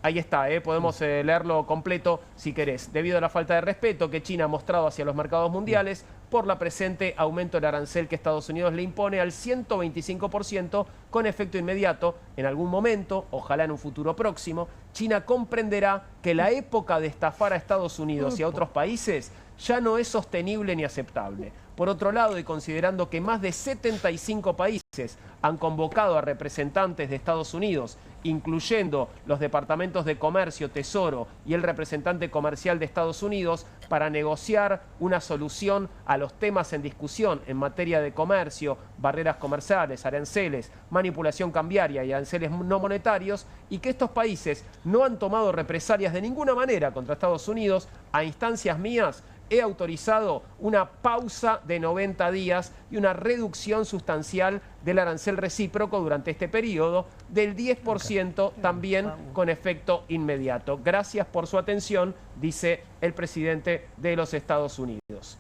A: Ahí está, podemos leerlo completo si querés. Debido a la falta de respeto que China ha mostrado hacia los mercados mundiales, por la presente aumento el arancel que Estados Unidos le impone al 125% con efecto inmediato. En algún momento, ojalá en un futuro próximo, China comprenderá que la época de estafar a Estados Unidos y a otros países ya no es sostenible ni aceptable. Por otro lado, y considerando que más de 75 países han convocado a representantes de Estados Unidos, incluyendo los departamentos de Comercio, Tesoro y el representante comercial de Estados Unidos, para negociar una solución a los temas en discusión en materia de comercio, barreras comerciales, aranceles, manipulación cambiaria y aranceles no monetarios, y que estos países no han tomado represalias de ninguna manera contra Estados Unidos, a instancias mías, he autorizado una pausa de 90 días y una reducción sustancial del arancel recíproco durante este periodo del 10% también con efecto inmediato. Gracias por su atención, dice el presidente de los Estados Unidos.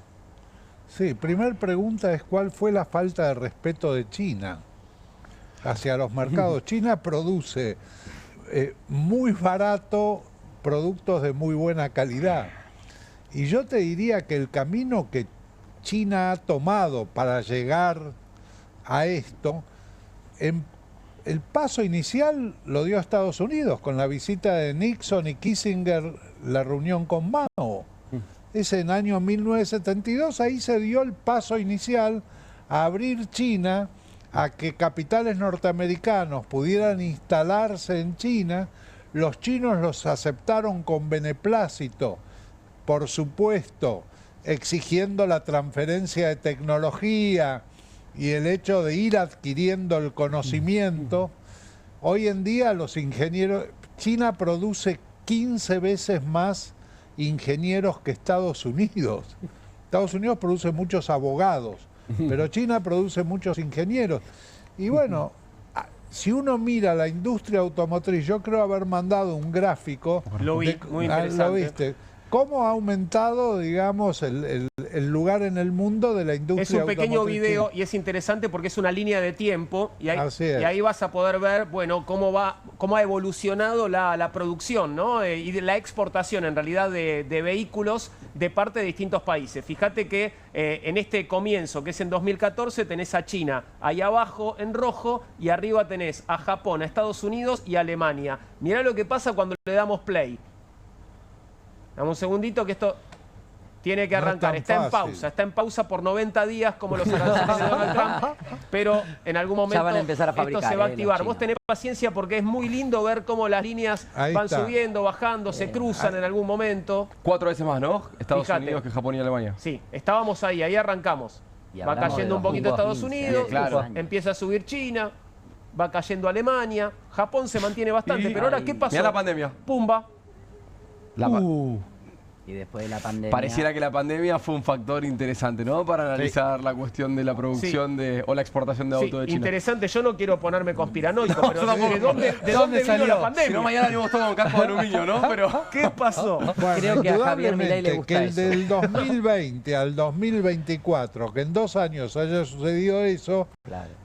D: Sí, primer pregunta es ¿cuál fue la falta de respeto de China hacia los mercados? China produce muy barato productos de muy buena calidad. Y yo te diría que el camino que China ha tomado para llegar a esto, el paso inicial lo dio a Estados Unidos con la visita de Nixon y Kissinger, la reunión con Mao. Es en el año 1972, ahí se dio el paso inicial a abrir China, a que capitales norteamericanos pudieran instalarse en China. Los chinos los aceptaron con beneplácito, por supuesto, exigiendo la transferencia de tecnología y el hecho de ir adquiriendo el conocimiento. Hoy en día los ingenieros, China produce 15 veces más ingenieros que Estados Unidos. Estados Unidos produce muchos abogados, pero China produce muchos ingenieros. Y bueno, si uno mira la industria automotriz, yo creo haber mandado un gráfico.
A: Lo vi, muy interesante.
D: ¿Lo viste? ¿Cómo ha aumentado, digamos, el lugar en el mundo de la industria automotriz?
A: Es un pequeño video y es interesante porque es una línea de tiempo y ahí vas a poder ver, bueno, cómo ha evolucionado la producción, ¿no? Y la exportación, en realidad, de vehículos de parte de distintos países. Fíjate que en este comienzo, que es en 2014, tenés a China ahí abajo en rojo y arriba tenés a Japón, a Estados Unidos y a Alemania. Mirá lo que pasa cuando le damos play. Dame un segundito que esto tiene que arrancar. Está en pausa por 90 días como los aranceles de Donald Trump, pero en algún momento
C: van a empezar a fabricar,
A: esto se va a activar. Vos tenés paciencia porque es muy lindo ver cómo las líneas van subiendo, bajando, se cruzan en algún momento.
B: 4 veces más, ¿no? Estados Unidos que Japón y Alemania.
A: Sí, estábamos ahí arrancamos. Va cayendo un poquito Estados Unidos, empieza a subir China, va cayendo Alemania, Japón se mantiene bastante, pero ahora ¿qué pasó?
B: Mirá la pandemia.
A: Pumba.
C: Y después de la pandemia...
B: Pareciera que la pandemia fue un factor interesante, ¿no? Para analizar la cuestión de la producción o la exportación de autos de China.
A: Interesante. Yo no quiero ponerme conspiranoico, pero ¿de dónde vino la pandemia?
B: Si no, mañana venimos todos con casco de aluminio, ¿no? Pero
A: ¿qué pasó?
D: Bueno,
C: creo que a Javier Milei le gusta
D: que del 2020 al 2024, que en 2 años haya sucedido eso,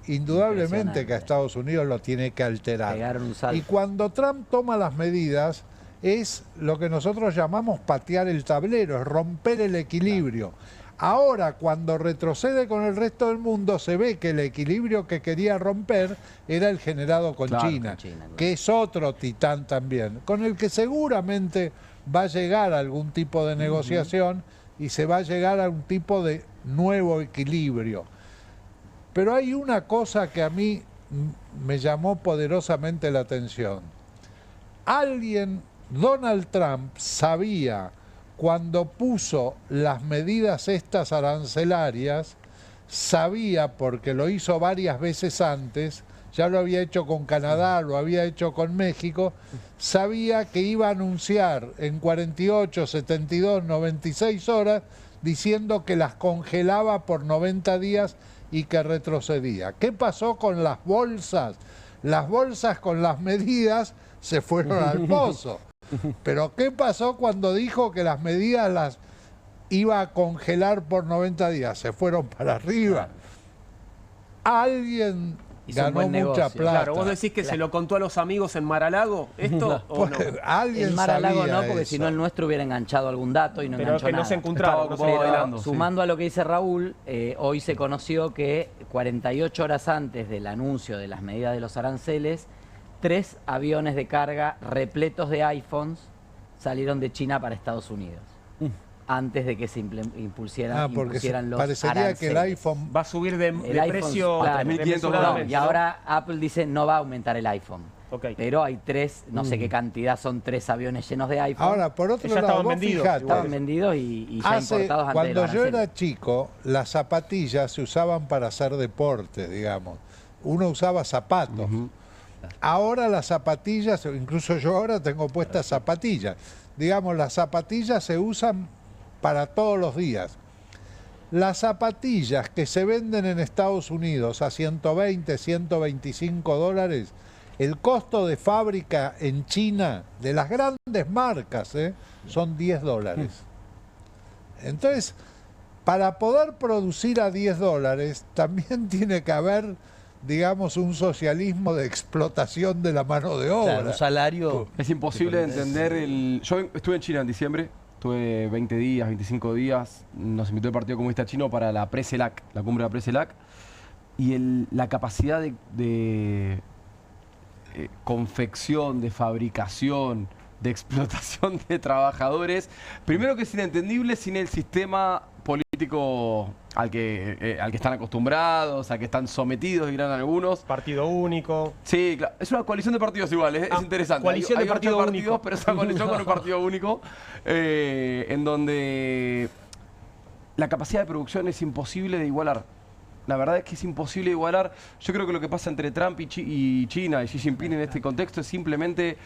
D: indudablemente que a Estados Unidos lo tiene que alterar. Y cuando Trump toma las medidas, es lo que nosotros llamamos patear el tablero, es romper el equilibrio. Ahora, cuando retrocede con el resto del mundo, se ve que el equilibrio que quería romper era el generado con China, que es otro titán también, con el que seguramente va a llegar a algún tipo de negociación y se va a llegar a un tipo de nuevo equilibrio. Pero hay una cosa que a mí me llamó poderosamente la atención. Donald Trump sabía cuando puso las medidas estas arancelarias, sabía, porque lo hizo varias veces antes, ya lo había hecho con Canadá, lo había hecho con México, sabía que iba a anunciar en 48, 72, 96 horas, diciendo que las congelaba por 90 días y que retrocedía. ¿Qué pasó con las bolsas? Las bolsas con las medidas se fueron al pozo. Pero ¿qué pasó cuando dijo que las medidas las iba a congelar por 90 días? Se fueron para arriba. Alguien ganó mucha plata.
A: Claro, vos decís que se lo contó a los amigos en Mar-a-Lago, ¿esto o no?
D: Alguien
C: en Mar-a-Lago no, porque
D: eso.
C: si no el nuestro hubiera enganchado algún dato y no enganchó
A: que
C: nada.
A: no se encontraron.
B: Estaba ocupado bailando, sí.
C: Sumando a lo que dice Raúl, hoy se conoció que 48 horas antes del anuncio de las medidas de los aranceles, 3 aviones de carga repletos de iPhones salieron de China para Estados Unidos. Antes de que se impusieran los
D: parecería
C: aranceles.
D: que el iPhone
A: Va a subir de precio
C: claro,
A: desmesuradamente,
C: y ahora Apple dice no va a aumentar el iPhone.
A: Okay.
C: Pero hay 3, no sé qué cantidad, son 3 aviones llenos de iPhone.
D: Ahora, por otro
A: Ya
D: lado,
A: estaban
D: vos
A: vendidos,
D: fijate,
C: estaban vendidos y ya importados antes de los
D: cuando yo
C: aranceles.
D: era chico, las zapatillas se usaban para hacer deporte, digamos. Uno usaba zapatos. Ahora las zapatillas, incluso yo ahora tengo puestas zapatillas. Digamos, las zapatillas se usan para todos los días. Las zapatillas que se venden en Estados Unidos a 120, 125 dólares, el costo de fábrica en China de las grandes marcas son 10 dólares. Entonces, para poder producir a 10 dólares, también tiene que haber, digamos, un socialismo de explotación de la mano de obra.
E: Claro, un salario.
B: Es imposible entender el... Yo estuve en China en diciembre, estuve 20 días, 25 días, nos invitó el Partido Comunista Chino para la Pre-CELAC, la cumbre de la Pre-CELAC, y la capacidad de confección, de fabricación, de explotación de trabajadores, primero que es inentendible sin el sistema político al que están acostumbrados, al que están sometidos, dirán algunos.
A: Partido único.
B: Sí, claro. Es una coalición de partidos igual, es interesante.
A: Coalición
B: hay
A: de partido
B: 8
A: único.
B: partidos, pero es una coalición con un partido único, en donde la capacidad de producción es imposible de igualar. La verdad es que es imposible de igualar. Yo creo que lo que pasa entre Trump y China y Xi Jinping en este contexto es simplemente,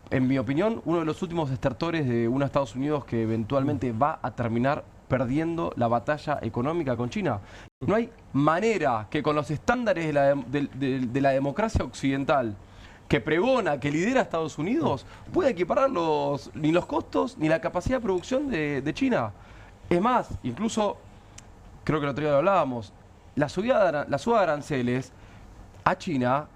B: en mi opinión, uno de los últimos estertores de un Estados Unidos que eventualmente va a terminar perdiendo la batalla económica con China. No hay manera que con los estándares de la democracia occidental que pregona, que lidera Estados Unidos, pueda equiparar ni los costos ni la capacidad de producción de China. Es más, incluso, creo que el otro día lo hablábamos, la subida de aranceles a China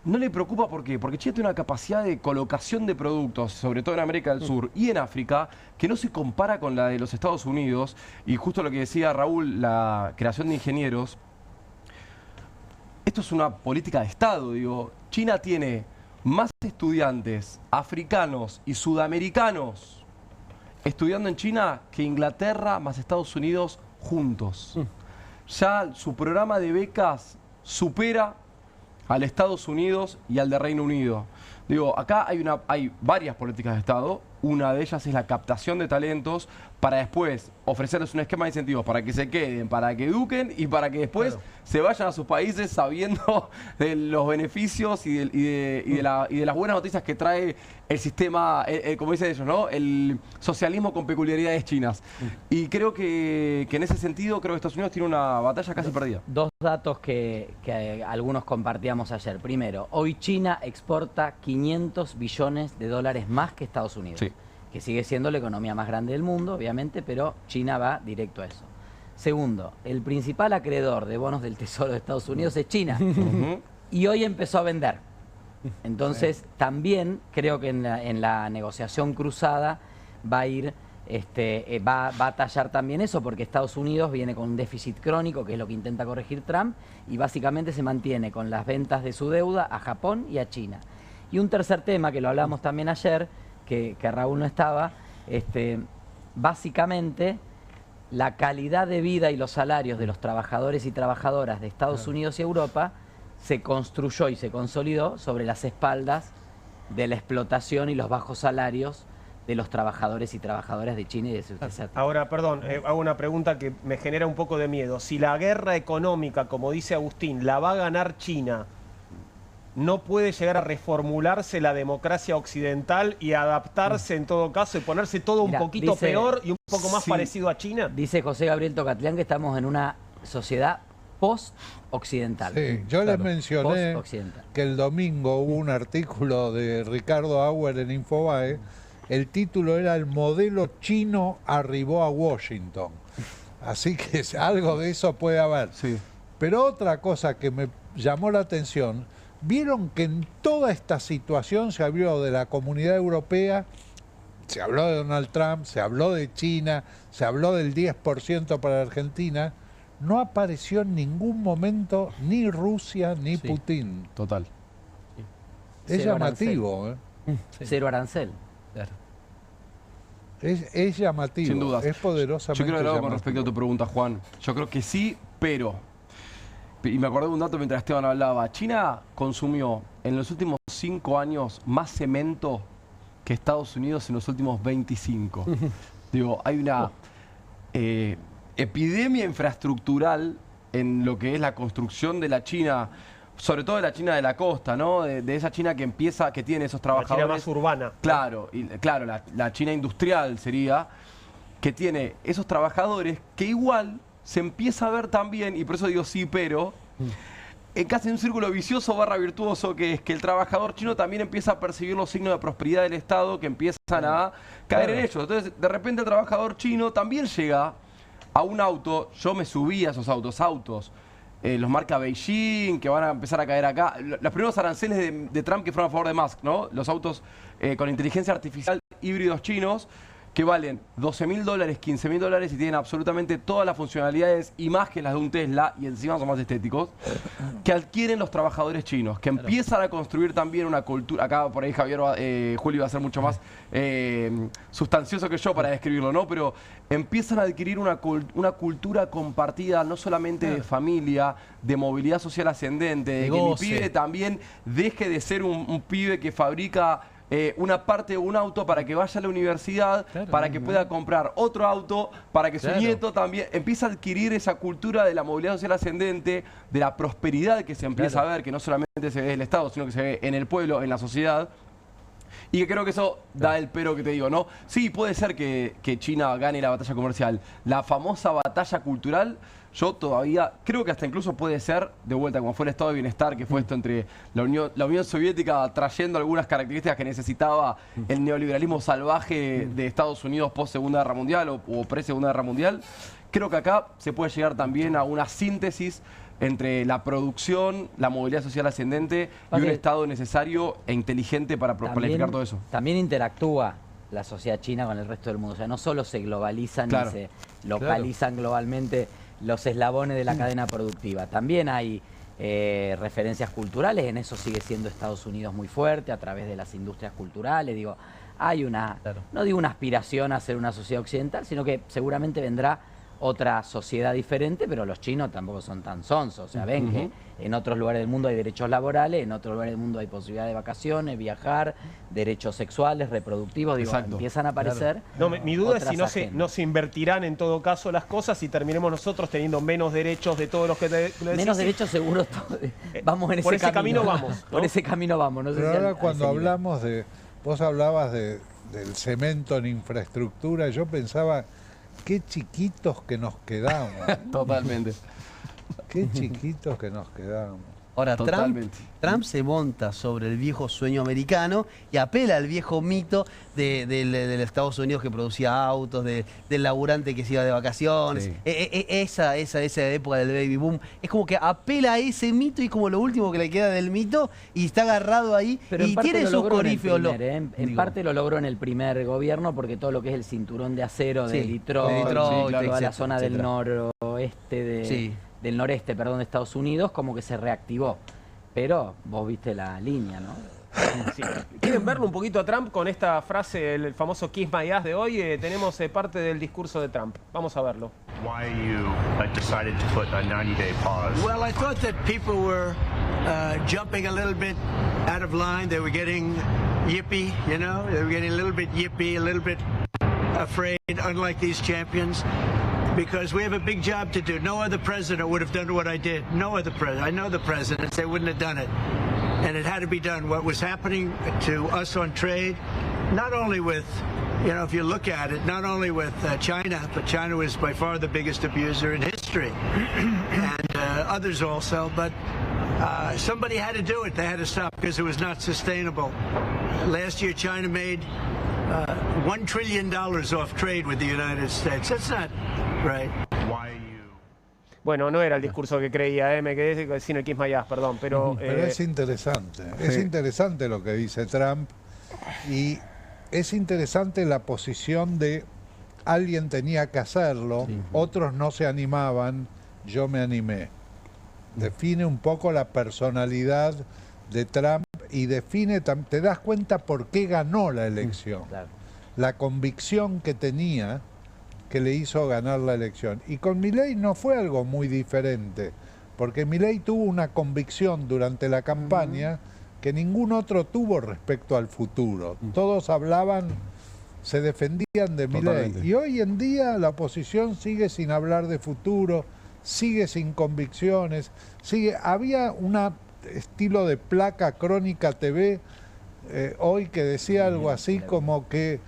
B: no le preocupa. ¿Por qué? Porque China tiene una capacidad de colocación de productos, sobre todo en América del Sur y en África, que no se compara con la de los Estados Unidos. Y justo lo que decía Raúl, la creación de ingenieros, esto es una política de Estado, digo. China tiene más estudiantes africanos y sudamericanos estudiando en China que Inglaterra más Estados Unidos juntos. Ya su programa de becas supera al Estados Unidos y al de Reino Unido. Digo, acá hay varias políticas de Estado. Una de ellas es la captación de talentos para después ofrecerles un esquema de incentivos para que se queden, para que eduquen y para que después se vayan a sus países sabiendo de los beneficios y de las buenas noticias que trae el sistema, como dicen ellos, ¿no? El socialismo con peculiaridades chinas. Y creo que en ese sentido, creo que Estados Unidos tiene una batalla casi perdida.
C: 2 datos que algunos compartíamos ayer. Primero, hoy China exporta 500 billones de dólares más que Estados Unidos.
B: Sí.
C: Que sigue siendo la economía más grande del mundo, obviamente, pero China va directo a eso. Segundo, el principal acreedor de bonos del Tesoro de Estados Unidos es China. Y hoy empezó a vender. Entonces, también creo que en la negociación cruzada va a ir, va a tallar también eso, porque Estados Unidos viene con un déficit crónico, que es lo que intenta corregir Trump, y básicamente se mantiene con las ventas de su deuda a Japón y a China. Y un tercer tema, que lo hablamos también ayer, que Raúl no estaba, básicamente la calidad de vida y los salarios de los trabajadores y trabajadoras de Estados Unidos y Europa se construyó y se consolidó sobre las espaldas de la explotación y los bajos salarios de los trabajadores y trabajadoras de China y de su
A: Ahora, perdón, hago una pregunta que me genera un poco de miedo. Si la guerra económica, como dice Agustín, la va a ganar China, ¿no puede llegar a reformularse la democracia occidental y adaptarse en todo caso y ponerse todo un poquito peor y un poco más parecido a China?
C: Dice José Gabriel Tocatlián que estamos en una sociedad post-occidental.
D: Sí, yo les mencioné que el domingo hubo un artículo de Ricardo Auer en Infobae. El título era "El modelo chino arribó a Washington". Así que algo de eso puede haber.
B: Sí.
D: Pero otra cosa que me llamó la atención, vieron que en toda esta situación se habló de la Comunidad Europea, se habló de Donald Trump, se habló de China, se habló del 10% para Argentina. No apareció en ningún momento ni Rusia ni Putin.
B: Total.
D: Es llamativo.
C: Cero arancel.
E: Claro.
D: Es llamativo.
B: Sin dudas.
D: Es poderosamente
B: Yo quiero agregar
D: llamativo.
B: con respecto a tu pregunta, Juan. Yo creo que sí, pero... Y me acordé de un dato mientras Esteban hablaba. China consumió en los últimos 5 años más cemento que Estados Unidos en los últimos 25. Digo, hay una epidemia infraestructural en lo que es la construcción de la China, sobre todo de la China de la costa, ¿no? De esa China que empieza, que tiene esos trabajadores.
A: La China más urbana.
B: Claro, la China industrial sería, que tiene esos trabajadores que igual se empieza a ver también, y por eso digo sí, pero, en casi un círculo vicioso / virtuoso, que es que el trabajador chino también empieza a percibir los signos de prosperidad del Estado que empiezan a caer en ellos. Entonces, de repente el trabajador chino también llega a un auto. Yo me subí a esos autos, los marca Beijing, que van a empezar a caer acá. Los primeros aranceles de Trump que fueron a favor de Musk, ¿no? Los autos con inteligencia artificial híbridos chinos, que valen $12.000, $15.000 y tienen absolutamente todas las funcionalidades y más que las de un Tesla, y encima son más estéticos, que adquieren los trabajadores chinos, que empiezan a construir también una cultura. Acá por ahí Julio va a ser mucho más sustancioso que yo para describirlo, ¿no? Pero empiezan a adquirir una cultura compartida, no solamente de familia, de movilidad social ascendente, de que mi pibe también deje de ser un pibe que fabrica una parte de un auto para que vaya a la universidad, para que pueda comprar otro auto, para que su nieto también empiece a adquirir esa cultura de la movilidad social ascendente, de la prosperidad que se empieza a ver, que no solamente se ve en el Estado, sino que se ve en el pueblo, en la sociedad. Y que creo que eso da el pero que te digo, ¿no? Sí, puede ser que China gane la batalla comercial. La famosa batalla cultural, yo todavía creo que hasta incluso puede ser, de vuelta, como fue el estado de bienestar, que fue esto entre la Unión Soviética trayendo algunas características que necesitaba el neoliberalismo salvaje de Estados Unidos post Segunda Guerra Mundial o pre Segunda Guerra Mundial. Creo que acá se puede llegar también a una síntesis entre la producción, la movilidad social ascendente y un Estado necesario e inteligente para planificar todo eso.
C: También interactúa la sociedad china con el resto del mundo. O sea, no solo se globalizan y se localizan globalmente los eslabones de la cadena productiva. También hay referencias culturales, en eso sigue siendo Estados Unidos muy fuerte a través de las industrias culturales. Digo, hay una, no digo una aspiración a ser una sociedad occidental, sino que seguramente vendrá otra sociedad diferente, pero los chinos tampoco son tan sonsos. O sea, ven que en otros lugares del mundo hay derechos laborales, en otros lugares del mundo hay posibilidad de vacaciones, viajar, derechos sexuales, reproductivos, digo, empiezan a aparecer.
A: No, mi duda es si no se invertirán en todo caso las cosas y terminemos nosotros teniendo menos derechos de todos los que
C: menos derechos seguro, vamos en
A: por ese camino vamos, ¿no?
C: Por ese camino vamos. No sé
D: pero
C: si
D: ahora cuando hablamos vos hablabas del cemento en infraestructura, yo pensaba, qué chiquitos que nos quedamos.
B: Totalmente.
D: Qué chiquitos que nos quedamos.
E: Ahora, Trump se monta sobre el viejo sueño americano y apela al viejo mito del Estados Unidos que producía autos, del laburante que se iba de vacaciones. Sí. Esa época del baby boom. Es como que apela a ese mito y como lo último que le queda del mito y está agarrado ahí.
C: Pero
E: y tiene sus corifeos.
C: En parte lo logró en el primer gobierno porque todo lo que es el cinturón de acero de Detroit, toda la zona del noroeste del noreste, perdón, de Estados Unidos, como que se reactivó. Pero vos viste la línea, ¿no?
A: Sí. ¿Quieren verlo un poquito a Trump con esta frase, el famoso Kiss My Ass de hoy? Tenemos parte del discurso de Trump. Vamos a verlo.
G: Why you decided to put a 90-day pause?
H: Well, I thought that people were jumping a little bit out of line. They were getting yippy, you know. They were getting a little bit yippy, a little bit afraid, unlike these champions, because we have a big job to do. No other president would have done what I did. No other president. I know the presidents, they wouldn't have done it. And it had to be done. What was happening to us on trade, not only with, you know, if you look at it, not only with China, but China was by far the biggest abuser in history, and others also, but somebody had to do it. They had to stop because it was not sustainable. Last year, China made $1 trillion off trade with the United States. That's not right.
G: Why are you?
A: Bueno, no era el discurso que creía, me quedé sin el Kiss My Ass, perdón, pero...
D: Pero es interesante. Es interesante lo que dice Trump y es interesante la posición de alguien tenía que hacerlo, otros no se animaban, yo me animé. Define un poco la personalidad de Trump y define, te das cuenta por qué ganó la elección.
C: Claro.
D: La convicción que tenía que le hizo ganar la elección. Y con Milei no fue algo muy diferente, porque Milei tuvo una convicción durante la campaña que ningún otro tuvo respecto al futuro. Todos hablaban, se defendían de Milei. Y hoy en día la oposición sigue sin hablar de futuro, sigue sin convicciones, había un estilo de placa Crónica TV hoy que decía algo así como que,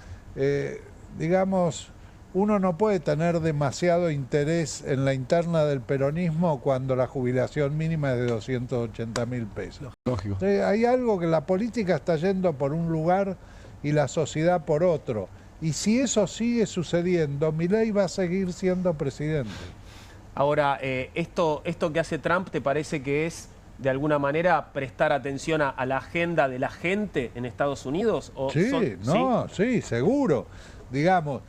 D: digamos, uno no puede tener demasiado interés en la interna del peronismo cuando la jubilación mínima es de 280.000 pesos.
B: Lógico.
D: Hay algo que la política está yendo por un lugar y la sociedad por otro. Y si eso sigue sucediendo, Milei va a seguir siendo presidente.
A: Ahora, esto que hace Trump, ¿te parece que es, de alguna manera, prestar atención a la agenda de la gente en Estados Unidos? ¿O
D: sí, seguro. Digamos,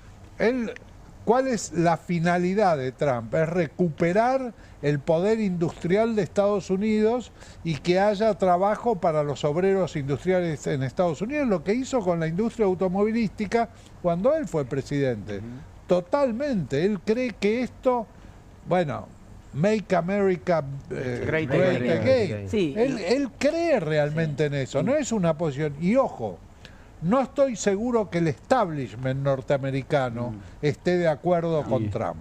D: ¿cuál es la finalidad de Trump? Es recuperar el poder industrial de Estados Unidos y que haya trabajo para los obreros industriales en Estados Unidos, lo que hizo con la industria automovilística cuando él fue presidente. Totalmente. Él cree que esto, bueno, Make America Great Again.
C: Sí.
D: Él cree realmente en eso, no es una posición. Y ojo, no estoy seguro que el establishment norteamericano esté de acuerdo con Trump.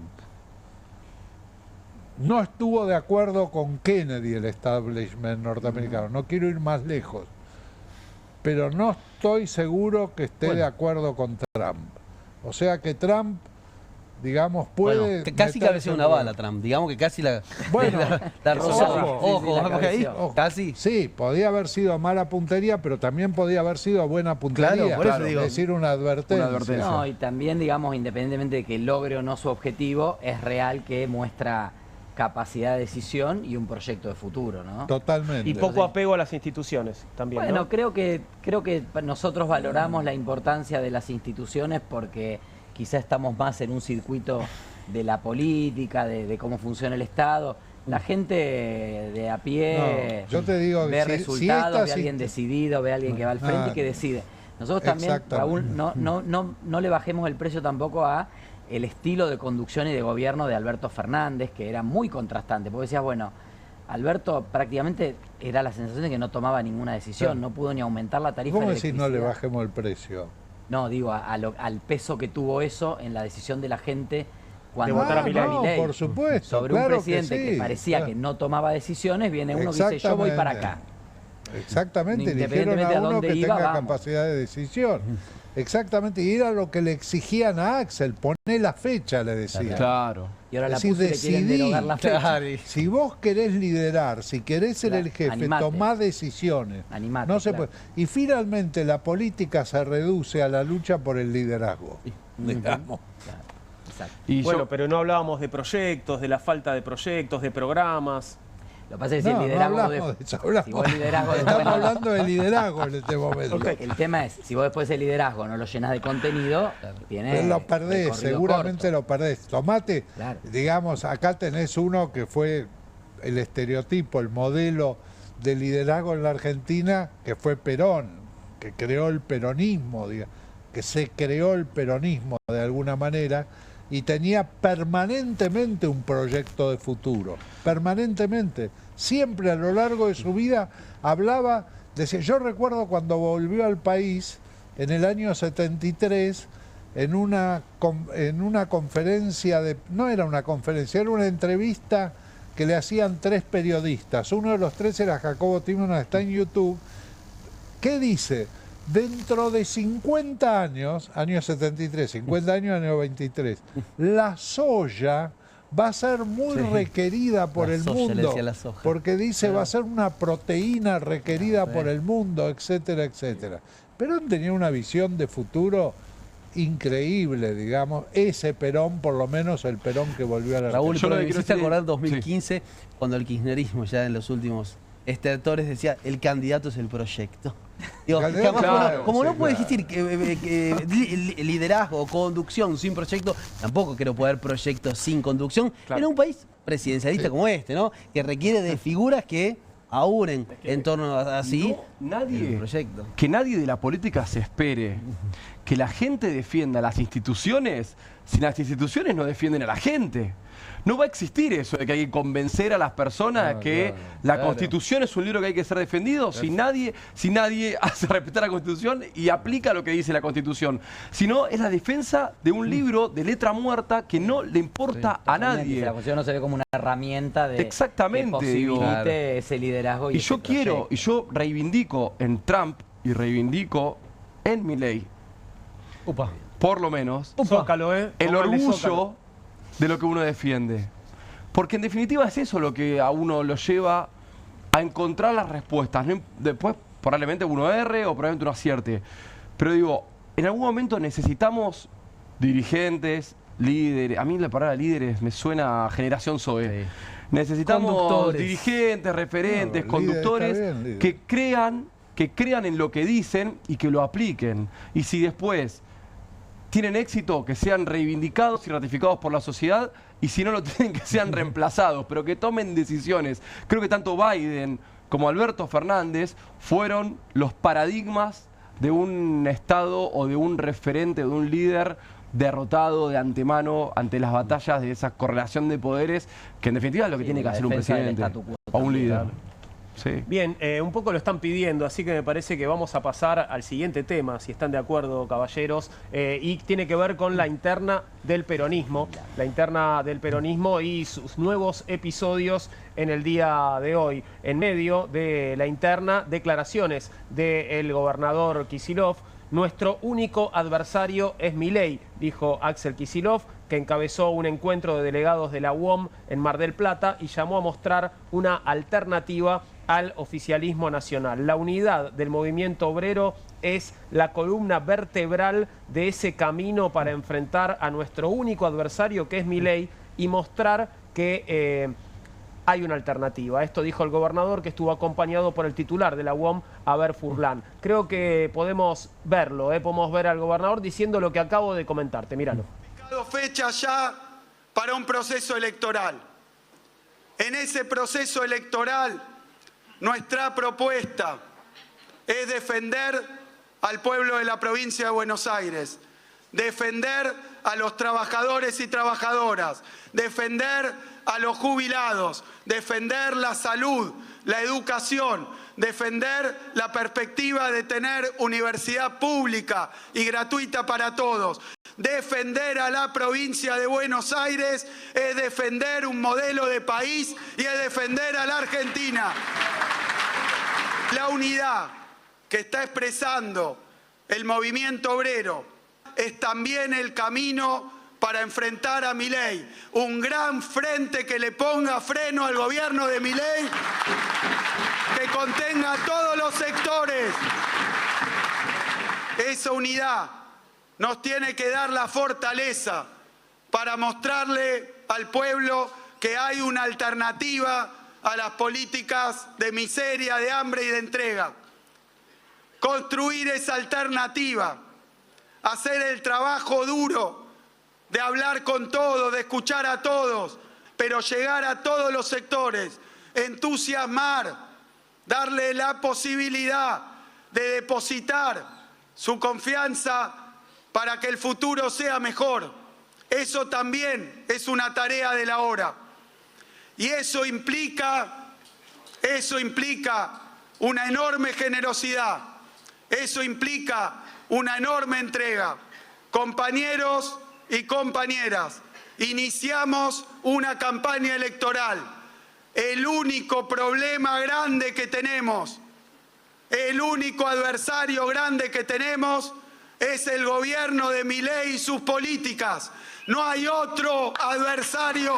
D: No estuvo de acuerdo con Kennedy el establishment norteamericano, no quiero ir más lejos, pero no estoy seguro que esté de acuerdo con Trump. O sea que Trump, digamos, puede...
E: Bueno, casi cabeceó una bala Trump, digamos que casi la...
D: Bueno,
E: la rozó.
C: Ojo,
E: ahí, casi.
D: Sí, podía haber sido mala puntería, pero también podía haber sido buena puntería.
E: Claro, por eso digo.
D: Es decir, una advertencia.
C: No, y también, digamos, independientemente de que logre o no su objetivo, es real que muestra capacidad de decisión y un proyecto de futuro, ¿no?
D: Totalmente.
A: Y poco apego a las instituciones también,
C: Bueno,
A: ¿no?
C: creo que nosotros valoramos la importancia de las instituciones porque quizá estamos más en un circuito de la política, de cómo funciona el Estado. La gente de a pie
D: yo te digo
C: ve
D: que
C: resultados, ve a alguien decidido, ve a alguien que va al frente y que decide. Nosotros también, Raúl, no le bajemos el precio tampoco a el estilo de conducción y de gobierno de Alberto Fernández, que era muy contrastante. Porque decías, bueno, Alberto prácticamente era la sensación de que no tomaba ninguna decisión, no pudo ni aumentar la tarifa de electricidad.
D: ¿Cómo decís no le bajemos el precio?
C: No, digo, al peso que tuvo eso en la decisión de la gente cuando
A: votar a Milei.
D: No, por supuesto.
C: Sobre un presidente que parecía que no tomaba decisiones, viene uno que dice, yo voy para acá.
D: Exactamente, eligieron a uno que tenga capacidad de decisión. Exactamente, y era lo que le exigían a Axel, poné la fecha, le decían.
B: Claro.
C: Y ahora la PUSE le quieren derogar la fecha.
D: Si vos querés liderar, si querés ser el jefe,
C: animate.
D: Tomá decisiones.
C: Animate,
D: no se puede. Y finalmente la política se reduce a la lucha por el liderazgo. Digamos.
C: Exacto.
B: Y
A: Bueno, pero no hablábamos de proyectos, de la falta de proyectos, de programas.
C: Lo que pasa es que si el liderazgo
D: hablamos de eso, hablamos.
C: si vos el liderazgo
D: Estamos hablando de liderazgo en este momento.
C: El tema es, si vos después el liderazgo no lo llenas de contenido,
D: Pero lo perdés, seguramente lo perdés. Tomate, digamos, acá tenés uno que fue el estereotipo, el modelo de liderazgo en la Argentina, que fue Perón, que creó el peronismo, que se creó el peronismo de alguna manera, y tenía permanentemente un proyecto de futuro, permanentemente. Siempre a lo largo de su vida hablaba decía, yo recuerdo cuando volvió al país en el año 73, en una conferencia, no era una conferencia, era una entrevista que le hacían 3 periodistas. Uno de los 3 era Jacobo Timerman, está en YouTube. ¿Qué dice? Dentro de 50 años, año 73, 50 años, año 23, la soya va a ser muy requerida por el mundo, porque dice va a ser una proteína requerida por el mundo, etcétera, etcétera. Perón tenía una visión de futuro increíble, digamos. Ese Perón, por lo menos el Perón que volvió a la
E: Raúl,
D: Argentina.
E: me hiciste acordar 2015, cuando el kirchnerismo ya en los últimos estertores decía, el candidato es el proyecto. Digo, como no puede existir liderazgo o conducción sin proyecto, tampoco quiero poder proyectos sin conducción en un país presidencialista como este, ¿no? Que requiere de figuras que auren en torno a así el proyecto.
B: Que nadie de la política se espere que la gente defienda las instituciones si las instituciones no defienden a la gente. No va a existir eso de que hay que convencer a las personas que la Constitución es un libro que hay que ser defendido si nadie hace respetar la Constitución y aplica lo que dice la Constitución. Sino es la defensa de un libro de letra muerta que no le importa a nadie.
C: La Constitución no se ve como una herramienta de
B: que
C: posibilite ese liderazgo.
B: Y yo quiero, y yo reivindico en Trump y reivindico en Milei, por lo menos,
A: Zócalo,
B: el orgullo de lo que uno defiende. Porque en definitiva es eso lo que a uno lo lleva a encontrar las respuestas. Después probablemente uno erre o probablemente uno acierte. Pero digo, en algún momento necesitamos dirigentes, líderes. A mí la palabra líderes me suena a generación Zoe. Necesitamos dirigentes, referentes, conductores que crean en lo que dicen y que lo apliquen. Y si después tienen éxito, que sean reivindicados y ratificados por la sociedad, y si no lo tienen, que sean reemplazados, pero que tomen decisiones. Creo que tanto Biden como Alberto Fernández fueron los paradigmas de un Estado o de un referente, de un líder derrotado de antemano ante las batallas de esa correlación de poderes, que en definitiva es lo que tiene que hacer un presidente o un líder. Sí.
A: Bien, un poco lo están pidiendo, así que me parece que vamos a pasar al siguiente tema, si están de acuerdo, caballeros, y tiene que ver con la interna del peronismo, y sus nuevos episodios en el día de hoy. En medio de la interna, declaraciones del gobernador Kicillof. Nuestro único adversario es Milei, dijo Axel Kicillof, que encabezó un encuentro de delegados de la UOM en Mar del Plata y llamó a mostrar una alternativa al oficialismo nacional. La unidad del movimiento obrero es la columna vertebral de ese camino para enfrentar a nuestro único adversario, que es Milei, y mostrar que hay una alternativa. Esto dijo el gobernador, que estuvo acompañado por el titular de la UOM, Aber Furlan. Creo que podemos verlo, podemos ver al gobernador diciendo lo que acabo de comentarte. Míralo.
I: Fecha ya para un proceso electoral. En ese proceso electoral, nuestra propuesta es defender al pueblo de la provincia de Buenos Aires, defender a los trabajadores y trabajadoras, defender a los jubilados, defender la salud, la educación, defender la perspectiva de tener universidad pública y gratuita para todos. Defender a la provincia de Buenos Aires es defender un modelo de país y es defender a la Argentina. La unidad que está expresando el movimiento obrero es también el camino para enfrentar a Milei. Un gran frente que le ponga freno al gobierno de Milei, que contenga a todos los sectores. Esa unidad nos tiene que dar la fortaleza para mostrarle al pueblo que hay una alternativa a las políticas de miseria, de hambre y de entrega. Construir esa alternativa, hacer el trabajo duro de hablar con todos, de escuchar a todos, pero llegar a todos los sectores, entusiasmar, darle la posibilidad de depositar su confianza para que el futuro sea mejor. Eso también es una tarea de la hora. Y eso implica una enorme generosidad. Eso implica una enorme entrega. Compañeros y compañeras, iniciamos una campaña electoral. El único problema grande que tenemos, el único adversario grande que tenemos es el gobierno de Milei y sus políticas. No hay otro adversario.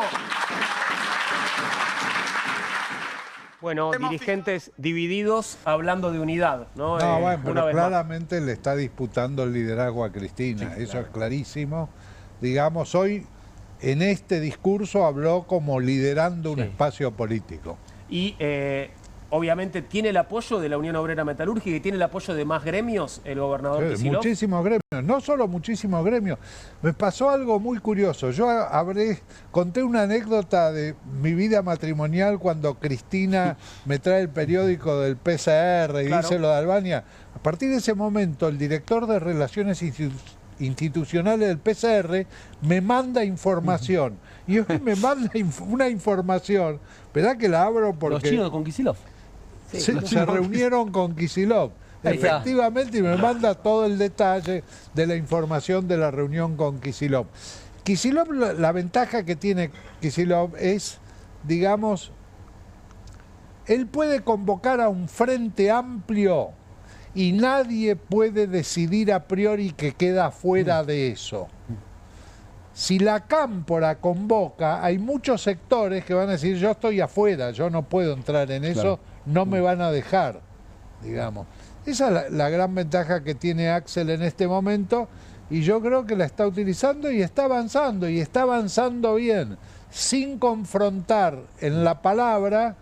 A: Bueno, dirigentes divididos hablando de unidad, ¿no?
D: No, bueno, pero claramente le está disputando el liderazgo a Cristina,
A: Sí,
D: eso
A: claro.
D: es clarísimo. Digamos, hoy en este discurso habló como liderando un espacio político.
A: Y obviamente tiene el apoyo de la Unión Obrera Metalúrgica y tiene el apoyo de más gremios, el gobernador
D: Sí,
A: Kicillof.
D: muchísimos gremios, no solo muchísimos gremios. Me pasó algo muy curioso. Yo conté una anécdota de mi vida matrimonial cuando Cristina me trae el periódico del PCR y dice lo de Albania. A partir de ese momento, el director de Relaciones Institucionales del PCR me manda información. Y hoy me manda una información, ¿verdad que la abro? Porque
E: Los chinos con Kicillof.
D: se reunieron con Kicillof.
E: Ahí está.
D: Efectivamente, y me manda todo el detalle de la información de la reunión con Kicillof. Kicillof, la ventaja que tiene Kicillof es, digamos, él puede convocar a un frente amplio y nadie puede decidir a priori que queda fuera de eso. Si la Cámpora convoca, hay muchos sectores que van a decir, yo estoy afuera, yo no puedo entrar en eso,
B: Claro.
D: no me van a dejar, digamos. Esa es la gran ventaja que tiene Axel en este momento y yo creo que la está utilizando y está avanzando bien, sin confrontar en la palabra,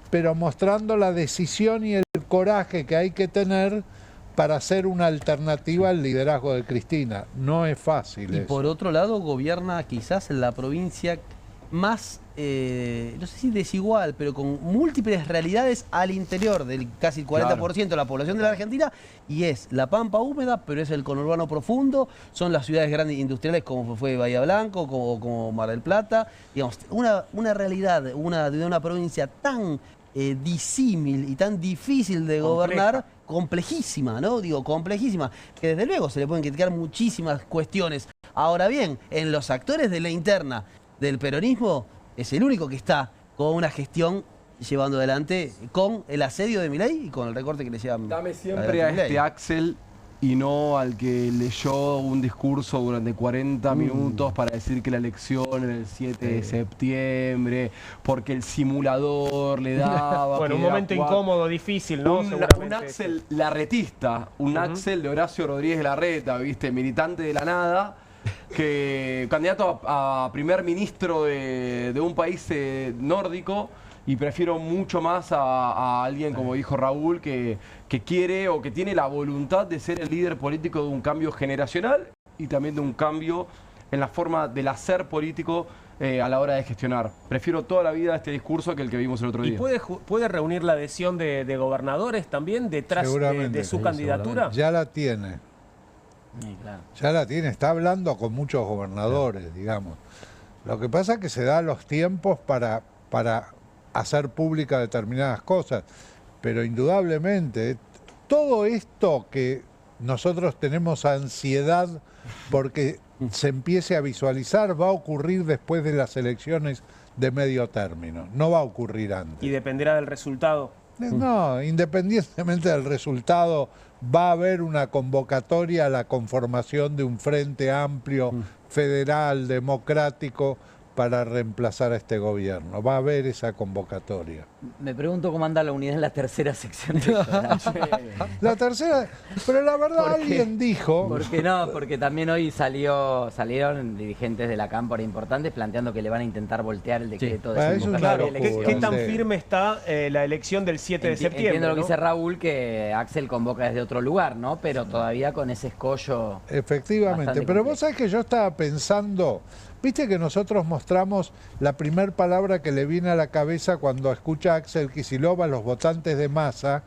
D: pero mostrando la decisión y el coraje que hay que tener para hacer una alternativa al liderazgo de Cristina. No es fácil
E: Y
D: eso.
E: por otro lado, gobierna quizás en la provincia más, no sé si desigual, pero con múltiples realidades al interior del casi el 40% de la población de la Argentina, y es la Pampa húmeda, pero es el conurbano profundo, son las ciudades grandes industriales como fue Bahía Blanco, como Mar del Plata, digamos, una realidad de una provincia tan disímil y tan difícil de gobernar, complejísima, ¿no? Digo, complejísima, que desde luego se le pueden criticar muchísimas cuestiones. Ahora bien, en los actores de la interna del peronismo, es el único que está con una gestión llevando adelante con el asedio de Milei y con el recorte que le llevan.
B: Dame siempre a este Axel y no al que leyó un discurso durante 40 minutos para decir que la elección era el 7 de septiembre, porque el simulador le daba...
A: Bueno, un momento incómodo, difícil, ¿no?
B: Un Axel larretista, un Axel de Horacio Rodríguez Larreta, ¿viste? Militante de la nada, que candidato a primer ministro de un país nórdico, y prefiero mucho más a alguien, como dijo Raúl, que quiere o que tiene la voluntad de ser el líder político de un cambio generacional y también de un cambio en la forma del hacer político a la hora de gestionar. Prefiero toda la vida este discurso que el que vimos el otro día.
A: ¿Y puede reunir la adhesión de gobernadores también detrás de su candidatura?
D: Ya la tiene.
C: Sí, claro.
D: Ya la tiene, está hablando con muchos gobernadores, digamos. Lo que pasa es que se da los tiempos para hacer públicas determinadas cosas, pero indudablemente todo esto que nosotros tenemos ansiedad porque se empiece a visualizar va a ocurrir después de las elecciones de medio término, no va a ocurrir antes.
A: Y dependerá del resultado.
D: No, independientemente del resultado, va a haber una convocatoria a la conformación de un frente amplio, federal, democrático, para reemplazar a este gobierno. Va a haber esa convocatoria.
C: Me pregunto cómo anda la unidad en la tercera sección electoral.
D: La tercera, pero la verdad alguien dijo...
C: Porque también hoy salieron dirigentes de la Cámpora importantes planteando que le van a intentar voltear el decreto de
A: Claro, ¿qué tan firme está la elección del 7 de septiembre?
C: Entiendo lo que
A: ¿no?
C: dice Raúl, que Axel convoca desde otro lugar, ¿no? Pero todavía con ese escollo...
D: Efectivamente, pero vos sabés que yo estaba pensando... Viste que nosotros mostramos la primer palabra que le viene a la cabeza cuando escucha a Axel Kicillof a los votantes de Massa,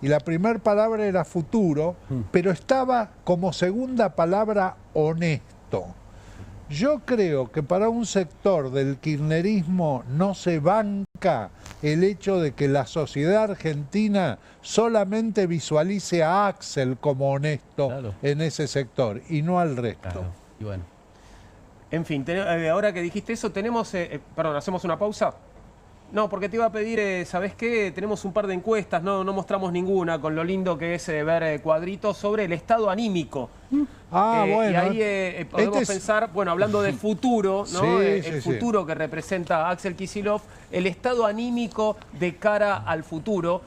D: y la primer palabra era futuro, pero estaba como segunda palabra honesto. Yo creo que para un sector del kirchnerismo no se banca el hecho de que la sociedad argentina solamente visualice a Axel como honesto en ese sector y no al resto.
E: Claro. Y bueno.
A: En fin, ahora que dijiste eso, tenemos... perdón, ¿hacemos una pausa? No, porque te iba a pedir, ¿sabés qué? Tenemos un par de encuestas, no mostramos ninguna, con lo lindo que es ver cuadritos sobre el estado anímico.
D: Bueno.
A: Y ahí podemos pensar, bueno, hablando de futuro, ¿no? El futuro que representa Axel Kicillof, el estado anímico de cara al futuro,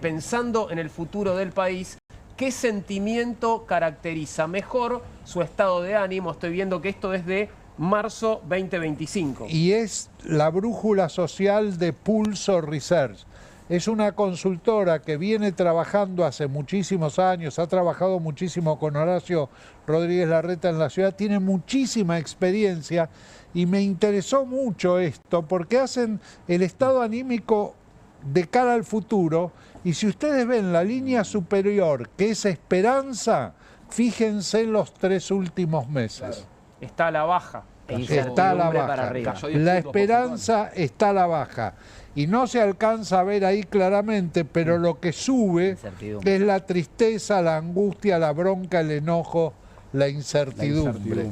A: pensando en el futuro del país. ¿Qué sentimiento caracteriza mejor su estado de ánimo? Estoy viendo que esto es de marzo 2025.
D: Y es la brújula social de Pulso Research. Es una consultora que viene trabajando hace muchísimos años, ha trabajado muchísimo con Horacio Rodríguez Larreta en la ciudad, tiene muchísima experiencia y me interesó mucho esto porque hacen el estado anímico de cara al futuro y si ustedes ven la línea superior, que es esperanza, fíjense los 3 últimos meses.
A: Está a la baja.
D: Está a la baja. La esperanza está a la baja. Y no se alcanza a ver ahí claramente, pero lo que sube es la tristeza, la angustia, la bronca, el enojo, la incertidumbre.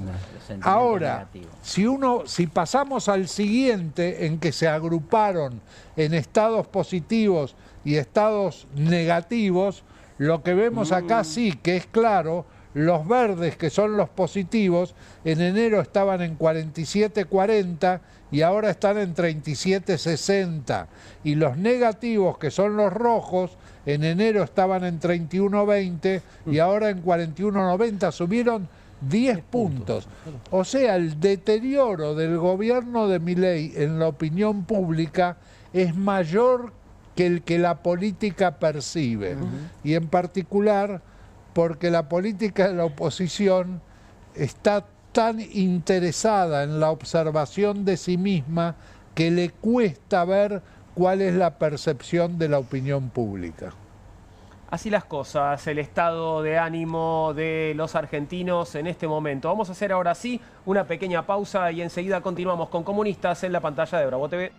D: Ahora, si pasamos al siguiente, en que se agruparon en estados positivos y estados negativos, lo que vemos acá sí que es claro. Los verdes, que son los positivos, en enero estaban en 47,40 y ahora están en 37,60. Y los negativos, que son los rojos, en enero estaban en 31,20 y ahora en 41,90. Subieron 10 puntos. O sea, el deterioro del gobierno de Milei en la opinión pública es mayor que el que la política percibe. Y en particular porque la política de la oposición está tan interesada en la observación de sí misma que le cuesta ver cuál es la percepción de la opinión pública.
A: Así las cosas, el estado de ánimo de los argentinos en este momento. Vamos a hacer ahora sí una pequeña pausa y enseguida continuamos con Comunistas en la pantalla de Bravo TV.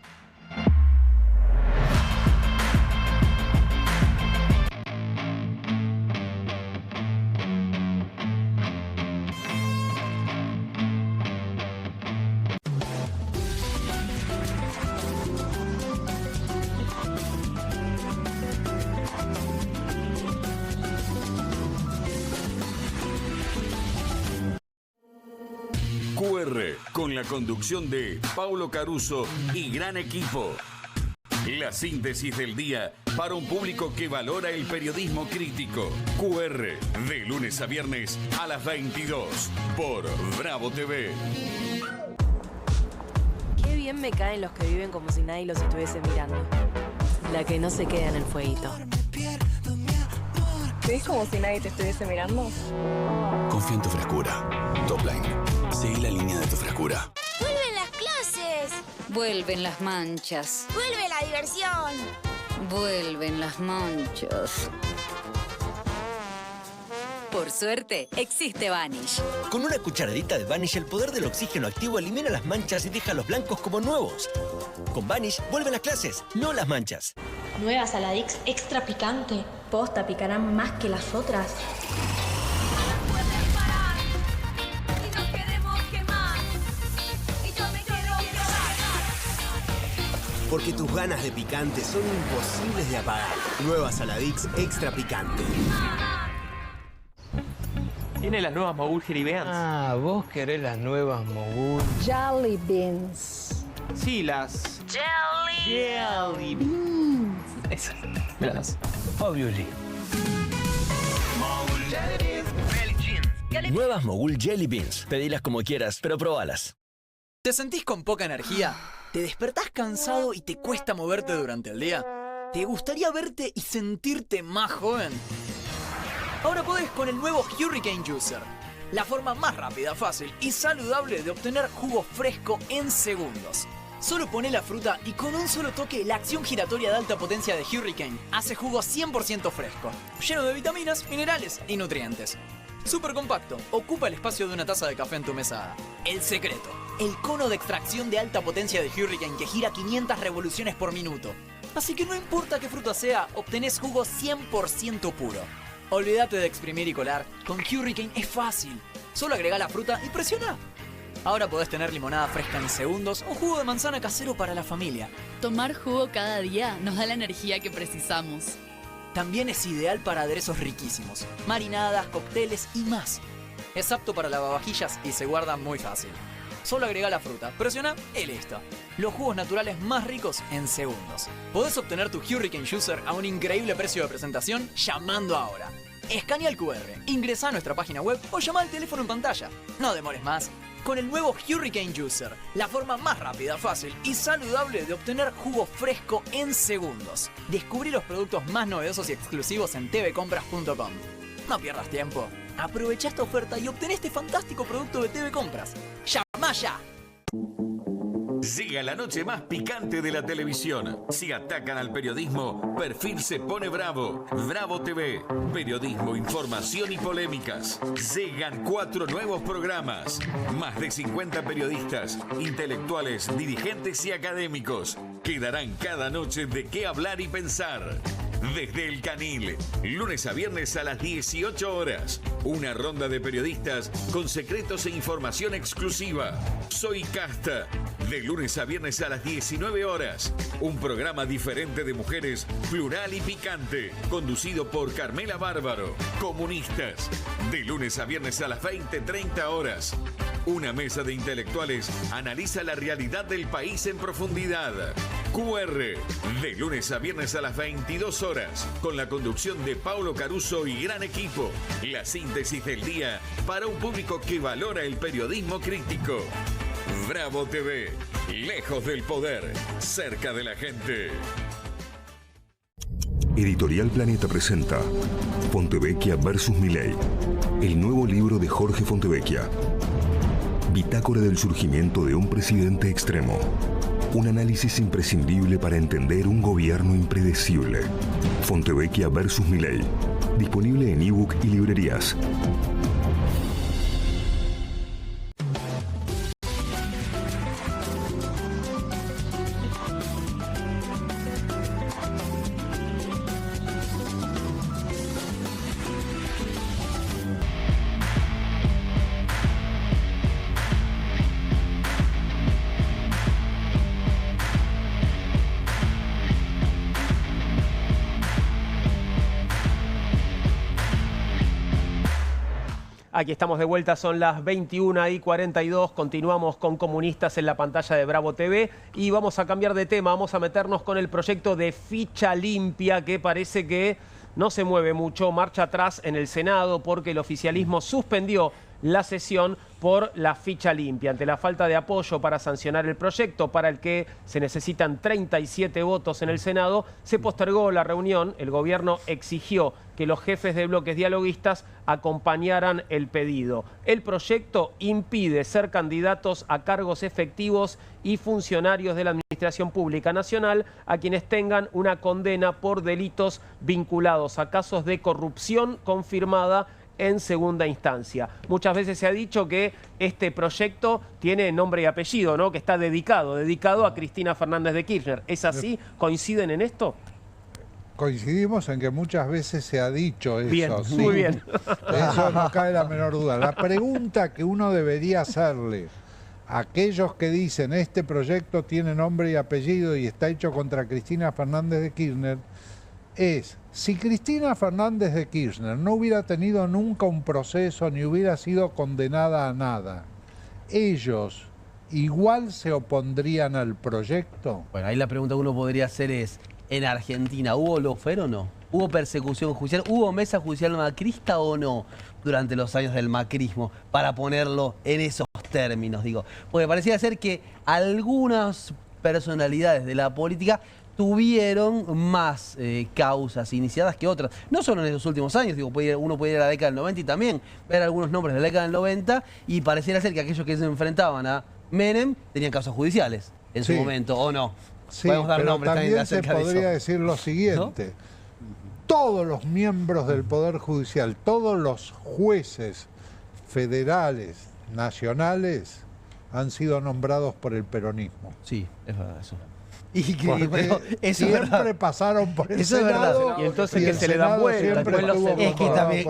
J: QR, con la conducción de Paulo Caruso y gran equipo. La síntesis del día para un público que valora el periodismo crítico. QR, de lunes a viernes a las 22 por Bravo TV.
K: Qué bien me caen los que viven como si nadie los estuviese mirando. La que no se queda en el fueguito.
L: ¿Ves como si nadie te estuviese mirando?
J: Confía en tu frescura. Topline. Seguí la línea de tu frescura.
M: ¡Vuelven las clases!
N: Vuelven las manchas.
M: ¡Vuelve la diversión!
N: Vuelven las manchas.
O: Por suerte, existe Vanish.
P: Con una cucharadita de Vanish, el poder del oxígeno activo elimina las manchas y deja los blancos como nuevos. Con Vanish, vuelven las clases, no las manchas.
Q: Nueva Saladix extra picante. Posta, picarán más que las otras.
P: Porque tus ganas de picante son imposibles de apagar. Nueva Saladix extra picante.
R: Tiene las nuevas Mogul Jelly Beans.
S: Ah, vos querés las nuevas Mogul.
T: Jelly Beans.
R: Sí, las...
M: Jelly
R: Beans. Esas. Míralas.
S: Obviously.
P: Nuevas Mogul Jelly Beans. Pedilas como quieras, pero probalas.
U: ¿Te sentís con poca energía? ¿Te despertás cansado y te cuesta moverte durante el día? ¿Te gustaría verte y sentirte más joven? Ahora podés con el nuevo Hurricane Juicer. La forma más rápida, fácil y saludable de obtener jugo fresco en segundos. Solo poné la fruta y con un solo toque la acción giratoria de alta potencia de Hurricane hace jugo 100% fresco, lleno de vitaminas, minerales y nutrientes. Súper compacto, ocupa el espacio de una taza de café en tu mesada. El secreto. El cono de extracción de alta potencia de Hurricane que gira 500 revoluciones por minuto. Así que no importa qué fruta sea, obtenés jugo 100% puro. Olvídate de exprimir y colar. Con Hurricane es fácil. Solo agrega la fruta y presiona. Ahora podés tener limonada fresca en segundos o jugo de manzana casero para la familia.
F: Tomar jugo cada día nos da la energía que precisamos.
U: También es ideal para aderezos riquísimos, marinadas, cócteles y más. Es apto para lavavajillas y se guarda muy fácil. Solo agrega la fruta, presiona y listo. Los jugos naturales más ricos en segundos. Podés obtener tu Hurricane Juicer a un increíble precio de presentación llamando ahora. Escanea el QR, ingresa a nuestra página web o llama al teléfono en pantalla. No demores más. Con el nuevo Hurricane Juicer, la forma más rápida, fácil y saludable de obtener jugo fresco en segundos. Descubrí los productos más novedosos y exclusivos en tvcompras.com. No pierdas tiempo. Aprovecha esta oferta y obtén este fantástico producto de TV Compras. ¡Llama ya!
J: Llega la noche más picante de la televisión. Si atacan al periodismo, Perfil se pone bravo. Bravo TV. Periodismo, información y polémicas. Llegan 4 nuevos programas. Más de 50 periodistas, intelectuales, dirigentes y académicos que darán cada noche de qué hablar y pensar. Desde El Canil, lunes a viernes a las 18 horas. Una ronda de periodistas con secretos e información exclusiva. Soy Casta. De lunes a viernes a las 19 horas. Un programa diferente de mujeres, plural y picante. Conducido por Carmela Bárbaro. Comunistas. De lunes a viernes a las 20:30 horas. Una mesa de intelectuales analiza la realidad del país en profundidad. QR, de lunes a viernes a las 22 horas, con la conducción de Paulo Caruso y gran equipo. La síntesis del día para un público que valora el periodismo crítico. Bravo TV, lejos del poder, cerca de la gente.
V: Editorial Planeta presenta Fontevecchia vs. Milei, el nuevo libro de Jorge Fontevecchia. Bitácora del surgimiento de un presidente extremo. Un análisis imprescindible para entender un gobierno impredecible. Fontevecchia vs. Milei. Disponible en ebook y librerías.
A: Aquí estamos de vuelta, son las 21:42, continuamos con Comunistas en la pantalla de Bravo TV y vamos a cambiar de tema, vamos a meternos con el proyecto de ficha limpia que parece que no se mueve mucho, marcha atrás en el Senado porque el oficialismo suspendió la sesión por la ficha limpia. Ante la falta de apoyo para sancionar el proyecto, para el que se necesitan 37 votos en el Senado, se postergó la reunión. El gobierno exigió que los jefes de bloques dialoguistas acompañaran el pedido. El proyecto impide ser candidatos a cargos efectivos y funcionarios de la Administración Pública Nacional a quienes tengan una condena por delitos vinculados a casos de corrupción confirmada en segunda instancia. Muchas veces se ha dicho que este proyecto tiene nombre y apellido, ¿no? Que está dedicado a Cristina Fernández de Kirchner. ¿Es así? ¿Coinciden en esto?
D: Coincidimos en que muchas veces se ha dicho eso.
A: Bien,
D: ¿sí?
A: muy bien.
D: De eso no cabe la menor duda. La pregunta que uno debería hacerle a aquellos que dicen este proyecto tiene nombre y apellido y está hecho contra Cristina Fernández de Kirchner es, si Cristina Fernández de Kirchner no hubiera tenido nunca un proceso ni hubiera sido condenada a nada, ¿ellos igual se opondrían al proyecto?
E: Bueno, ahí la pregunta que uno podría hacer es, ¿en Argentina hubo lawfare o no? ¿Hubo persecución judicial? ¿Hubo mesa judicial macrista o no durante los años del macrismo? Para ponerlo en esos términos, digo. Porque parecía ser que algunas personalidades de la política tuvieron más causas iniciadas que otras. No solo en esos últimos años, digo, uno puede ir a la década del 90 y también ver algunos nombres de la década del 90 y pareciera ser que aquellos que se enfrentaban a Menem tenían causas judiciales en su momento, ¿o no?
D: Sí, pero también se podría decir lo siguiente. ¿No? Todos los miembros del Poder Judicial, todos los jueces federales, nacionales, han sido nombrados por el peronismo.
E: Sí, es verdad eso.
D: Siempre pasaron por el Senado.
A: Y entonces que se le dan vuelta.
E: Es que también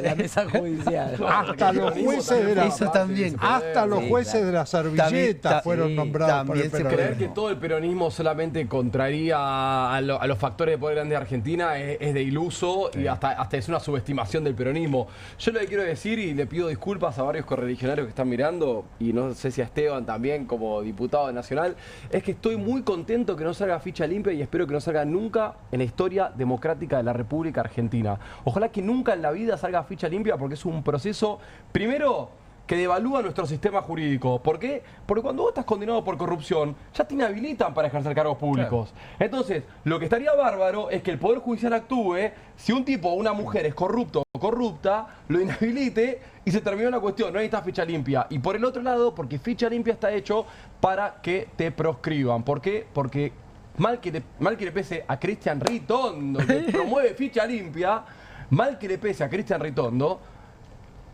C: la mesa judicial.
D: Hasta los jueces de la,
E: eso también.
D: Hasta los jueces de la servilleta fueron nombrados por el peronismo.
B: Creer que todo el peronismo solamente contraría a los factores de poder grande de Argentina es de iluso y hasta es una subestimación del peronismo. Yo lo que quiero decir, y le pido disculpas a varios correligionarios que están mirando, y no sé si a Esteban también como diputado nacional, es que estoy muy contento que no salga ficha limpia y espero que no salga nunca en la historia democrática de la República Argentina. Ojalá que nunca en la vida salga ficha limpia porque es un proceso, primero, que devalúa nuestro sistema jurídico. ¿Por qué? Porque cuando vos estás condenado por corrupción, ya te inhabilitan para ejercer cargos públicos. Claro. Entonces, lo que estaría bárbaro es que el Poder Judicial actúe, si un tipo o una mujer es corrupto o corrupta, lo inhabilite y se terminó la cuestión, no necesitas ficha limpia. Y por el otro lado, porque ficha limpia está hecho para que te proscriban. ¿Por qué? Porque mal que le pese a Cristian Ritondo, que promueve ficha limpia, mal que le pese a Cristian Ritondo,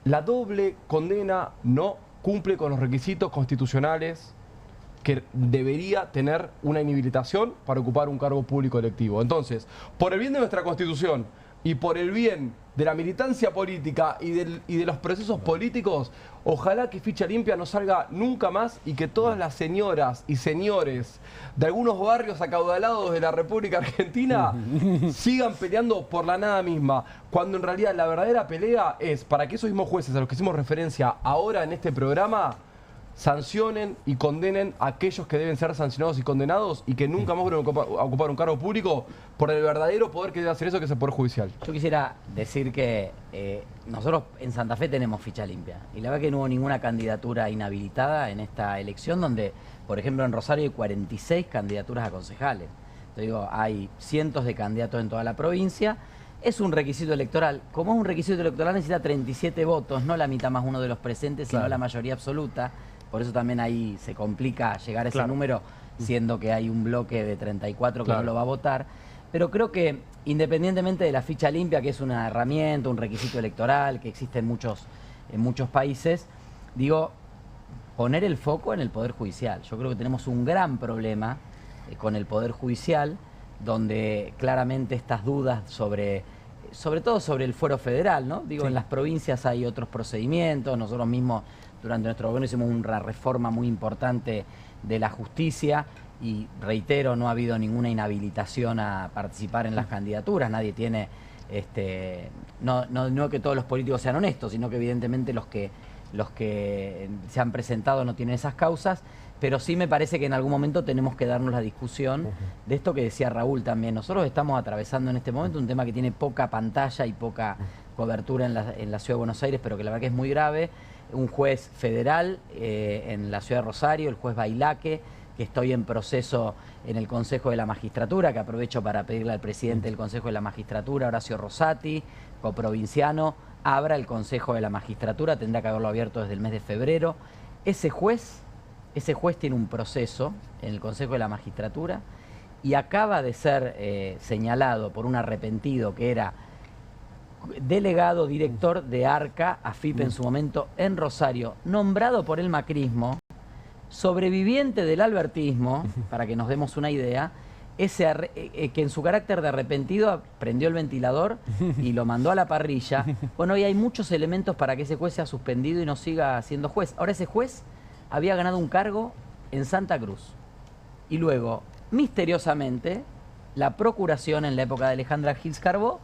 B: la doble condena no cumple con los requisitos constitucionales que debería tener una inhabilitación para ocupar un cargo público electivo. Entonces, por el bien de nuestra Constitución y por el bien de la militancia política y de los procesos políticos, ojalá que ficha limpia no salga nunca más y que todas las señoras y señores de algunos barrios acaudalados de la República Argentina sigan peleando por la nada misma, cuando en realidad la verdadera pelea es para que esos mismos jueces a los que hicimos referencia ahora en este programa sancionen y condenen a aquellos que deben ser sancionados y condenados y que nunca más vuelvan a ocupar un cargo público por el verdadero poder que debe hacer eso, que es el Poder Judicial.
C: Yo quisiera decir que nosotros en Santa Fe tenemos ficha limpia y la verdad que no hubo ninguna candidatura inhabilitada en esta elección donde, por ejemplo, en Rosario hay 46 candidaturas a concejales. Te digo, hay cientos de candidatos en toda la provincia. Es un requisito electoral. Como es un requisito electoral necesita 37 votos, no la mitad más uno de los presentes, sino la mayoría absoluta. Por eso también ahí se complica llegar a ese número, siendo que hay un bloque de 34 que no lo va a votar. Pero creo que independientemente de la ficha limpia, que es una herramienta, un requisito electoral que existe en muchos países, digo, poner el foco en el Poder Judicial. Yo creo que tenemos un gran problema con el Poder Judicial, donde claramente estas dudas sobre todo sobre el fuero federal, ¿no? Digo, en las provincias hay otros procedimientos, nosotros mismos durante nuestro gobierno hicimos una reforma muy importante de la justicia y reitero, no ha habido ninguna inhabilitación a participar en las candidaturas, nadie tiene, no que todos los políticos sean honestos, sino que evidentemente los que se han presentado no tienen esas causas, pero sí me parece que en algún momento tenemos que darnos la discusión de esto que decía Raúl también. Nosotros estamos atravesando en este momento un tema que tiene poca pantalla y poca cobertura en la Ciudad de Buenos Aires, pero que la verdad que es muy grave. Un juez federal en la Ciudad de Rosario, el juez Bailaque, que estoy en proceso en el Consejo de la Magistratura, que aprovecho para pedirle al presidente del Consejo de la Magistratura, Horacio Rosati, coprovinciano, abra el Consejo de la Magistratura, tendrá que haberlo abierto desde el mes de febrero. Ese juez tiene un proceso en el Consejo de la Magistratura y acaba de ser señalado por un arrepentido que era delegado director de ARCA, AFIP en su momento, en Rosario, nombrado por el macrismo, sobreviviente del albertismo, para que nos demos una idea, que en su carácter de arrepentido prendió el ventilador y lo mandó a la parrilla. Bueno, y hay muchos elementos para que ese juez sea suspendido y no siga siendo juez. Ahora ese juez había ganado un cargo en Santa Cruz. Y luego, misteriosamente, la procuración en la época de Alejandra Gils Carbó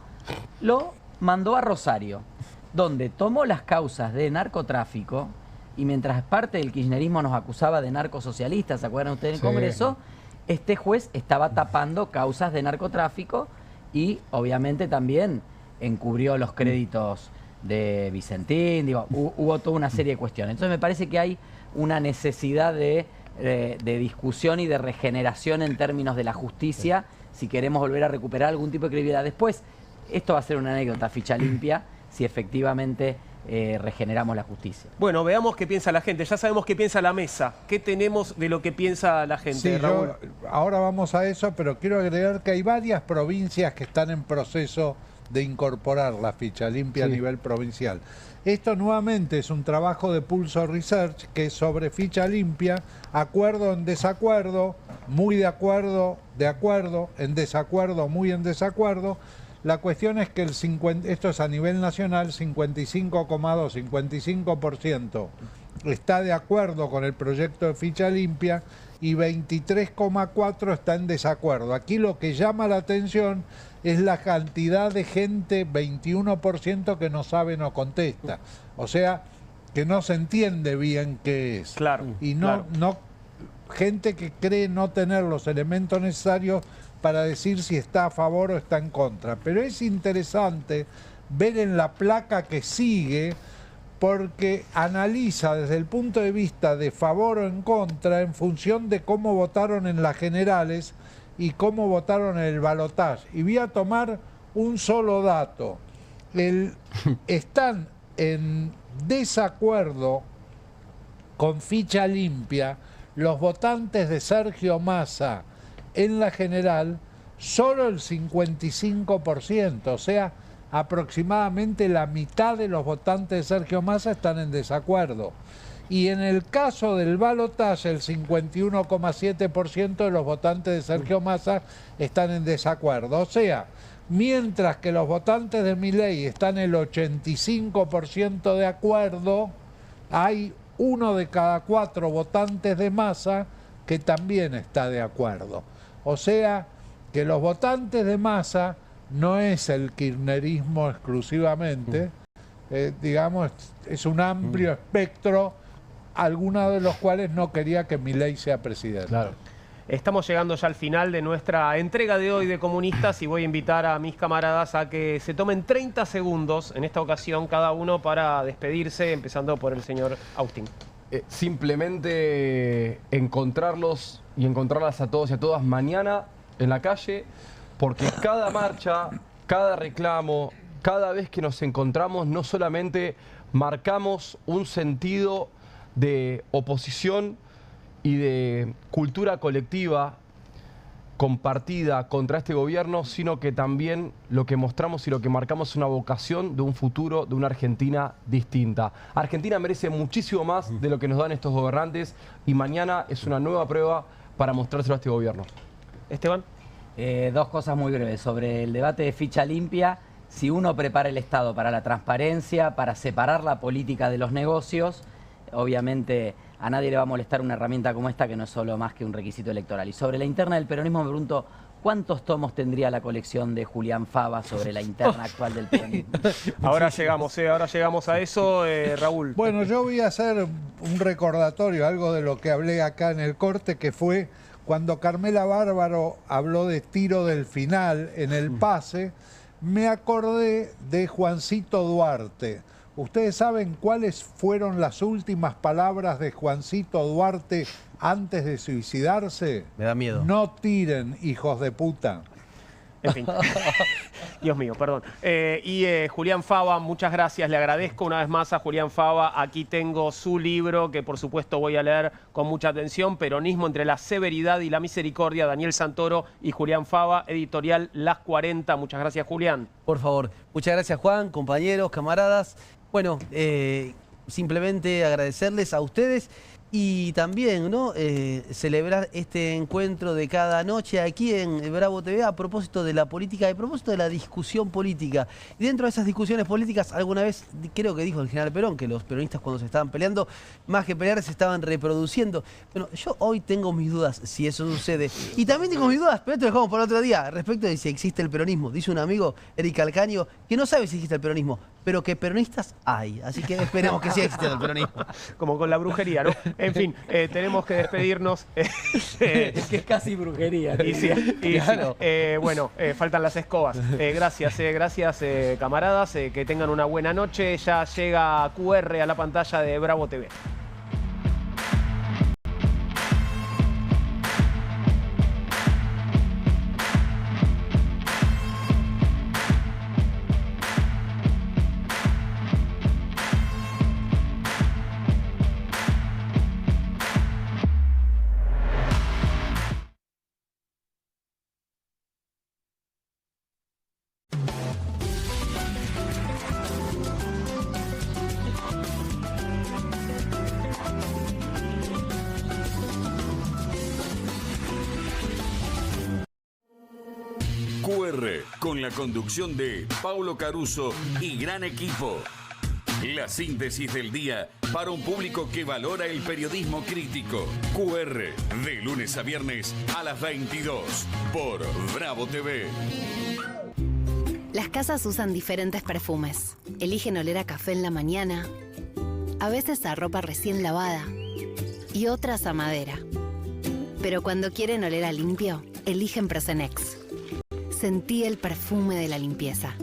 C: lo mandó a Rosario, donde tomó las causas de narcotráfico y mientras parte del kirchnerismo nos acusaba de narcosocialistas, ¿se acuerdan ustedes en el Congreso? Este juez estaba tapando causas de narcotráfico y obviamente también encubrió los créditos de Vicentín, digo, hubo toda una serie de cuestiones. Entonces me parece que hay una necesidad de discusión y de regeneración en términos de la justicia si queremos volver a recuperar algún tipo de credibilidad. Después, esto va a ser una anécdota, ficha limpia, si efectivamente regeneramos la justicia.
A: Bueno, veamos qué piensa la gente. Ya sabemos qué piensa la mesa. ¿Qué tenemos de lo que piensa la gente, Raúl?
D: Ahora vamos a eso, pero quiero agregar que hay varias provincias que están en proceso de incorporar la ficha limpia a nivel provincial. Esto nuevamente es un trabajo de Pulso Research que es sobre ficha limpia, acuerdo en desacuerdo, muy de acuerdo, en desacuerdo, muy en desacuerdo. La cuestión es que esto es a nivel nacional, 55% está de acuerdo con el proyecto de ficha limpia y 23,4% está en desacuerdo. Aquí lo que llama la atención es la cantidad de gente, 21% que no sabe, no contesta. O sea, que no se entiende bien qué es.
A: Claro.
D: Y gente que cree no tener los elementos necesarios para decir si está a favor o está en contra. Pero es interesante ver en la placa que sigue, porque analiza desde el punto de vista de favor o en contra en función de cómo votaron en las generales y cómo votaron en el balotaje. Y voy a tomar un solo dato. Están en desacuerdo con ficha limpia los votantes de Sergio Massa en la general, solo el 55%, o sea, aproximadamente la mitad de los votantes de Sergio Massa están en desacuerdo. Y en el caso del balotaje, el 51,7% de los votantes de Sergio Massa están en desacuerdo. O sea, mientras que los votantes de Milei están el 85% de acuerdo, hay 1 de cada 4 votantes de Massa que también está de acuerdo. O sea, que los votantes de Massa no es el kirchnerismo exclusivamente, digamos, es un amplio espectro, algunos de los cuales no quería que Milei sea presidente.
B: Claro.
A: Estamos llegando ya al final de nuestra entrega de hoy de Comunistas y voy a invitar a mis camaradas a que se tomen 30 segundos en esta ocasión cada uno para despedirse, empezando por el señor Agustín.
B: Simplemente encontrarlos y encontrarlas a todos y a todas mañana en la calle, porque cada marcha, cada reclamo, cada vez que nos encontramos, no solamente marcamos un sentido de oposición y de cultura colectiva compartida contra este gobierno, sino que también lo que mostramos y lo que marcamos es una vocación de un futuro, de una Argentina distinta. Argentina merece muchísimo más de lo que nos dan estos gobernantes y mañana es una nueva prueba para mostrárselo a este gobierno.
A: Esteban.
C: Dos cosas muy breves. Sobre el debate de ficha limpia, si uno prepara el Estado para la transparencia, para separar la política de los negocios, obviamente a nadie le va a molestar una herramienta como esta, que no es solo más que un requisito electoral. Y sobre la interna del peronismo me pregunto, ¿cuántos tomos tendría la colección de Julián Fava sobre la interna actual del peronismo?
A: Ahora llegamos a eso, Raúl.
D: Bueno, yo voy a hacer un recordatorio, algo de lo que hablé acá en el corte, que fue cuando Carmela Bárbaro habló de tiro del final en el pase, me acordé de Juancito Duarte. ¿Ustedes saben cuáles fueron las últimas palabras de Juancito Duarte antes de suicidarse?
E: Me da miedo.
D: No tiren, hijos de puta.
A: En fin. Dios mío, perdón. Julián Fava, muchas gracias. Le agradezco una vez más a Julián Fava. Aquí tengo su libro, que por supuesto voy a leer con mucha atención. Peronismo entre la severidad y la misericordia. Daniel Santoro y Julián Fava, editorial Las 40. Muchas gracias, Julián.
E: Por favor. Muchas gracias, Juan, compañeros, camaradas. Bueno, simplemente agradecerles a ustedes y también, ¿no?, celebrar este encuentro de cada noche aquí en Bravo TV a propósito de la política, a propósito de la discusión política. Y dentro de esas discusiones políticas, alguna vez, creo que dijo el general Perón, que los peronistas cuando se estaban peleando, más que pelear, se estaban reproduciendo. Bueno, yo hoy tengo mis dudas si eso sucede. Y también tengo mis dudas, pero esto lo dejamos para otro día, respecto de si existe el peronismo. Dice un amigo, Eric Calcaño, que no sabe si existe el peronismo, pero que peronistas hay. Así que esperemos que sí existe el peronismo.
A: Como con la brujería, ¿no? En fin, tenemos que despedirnos.
C: Es que es casi brujería.
A: Y sí, claro. Bueno, faltan las escobas. Gracias, camaradas. Que tengan una buena noche. Ya llega QR a la pantalla de Bravo TV.
J: Con la conducción de Paulo Caruso y gran equipo. La síntesis del día para un público que valora el periodismo crítico. QR, de lunes a viernes a las 22 por Bravo TV.
G: Las casas usan diferentes perfumes. Eligen oler a café en la mañana, a veces a ropa recién lavada y otras a madera. Pero cuando quieren oler a limpio, eligen Prosenex. Sentí el perfume de la limpieza.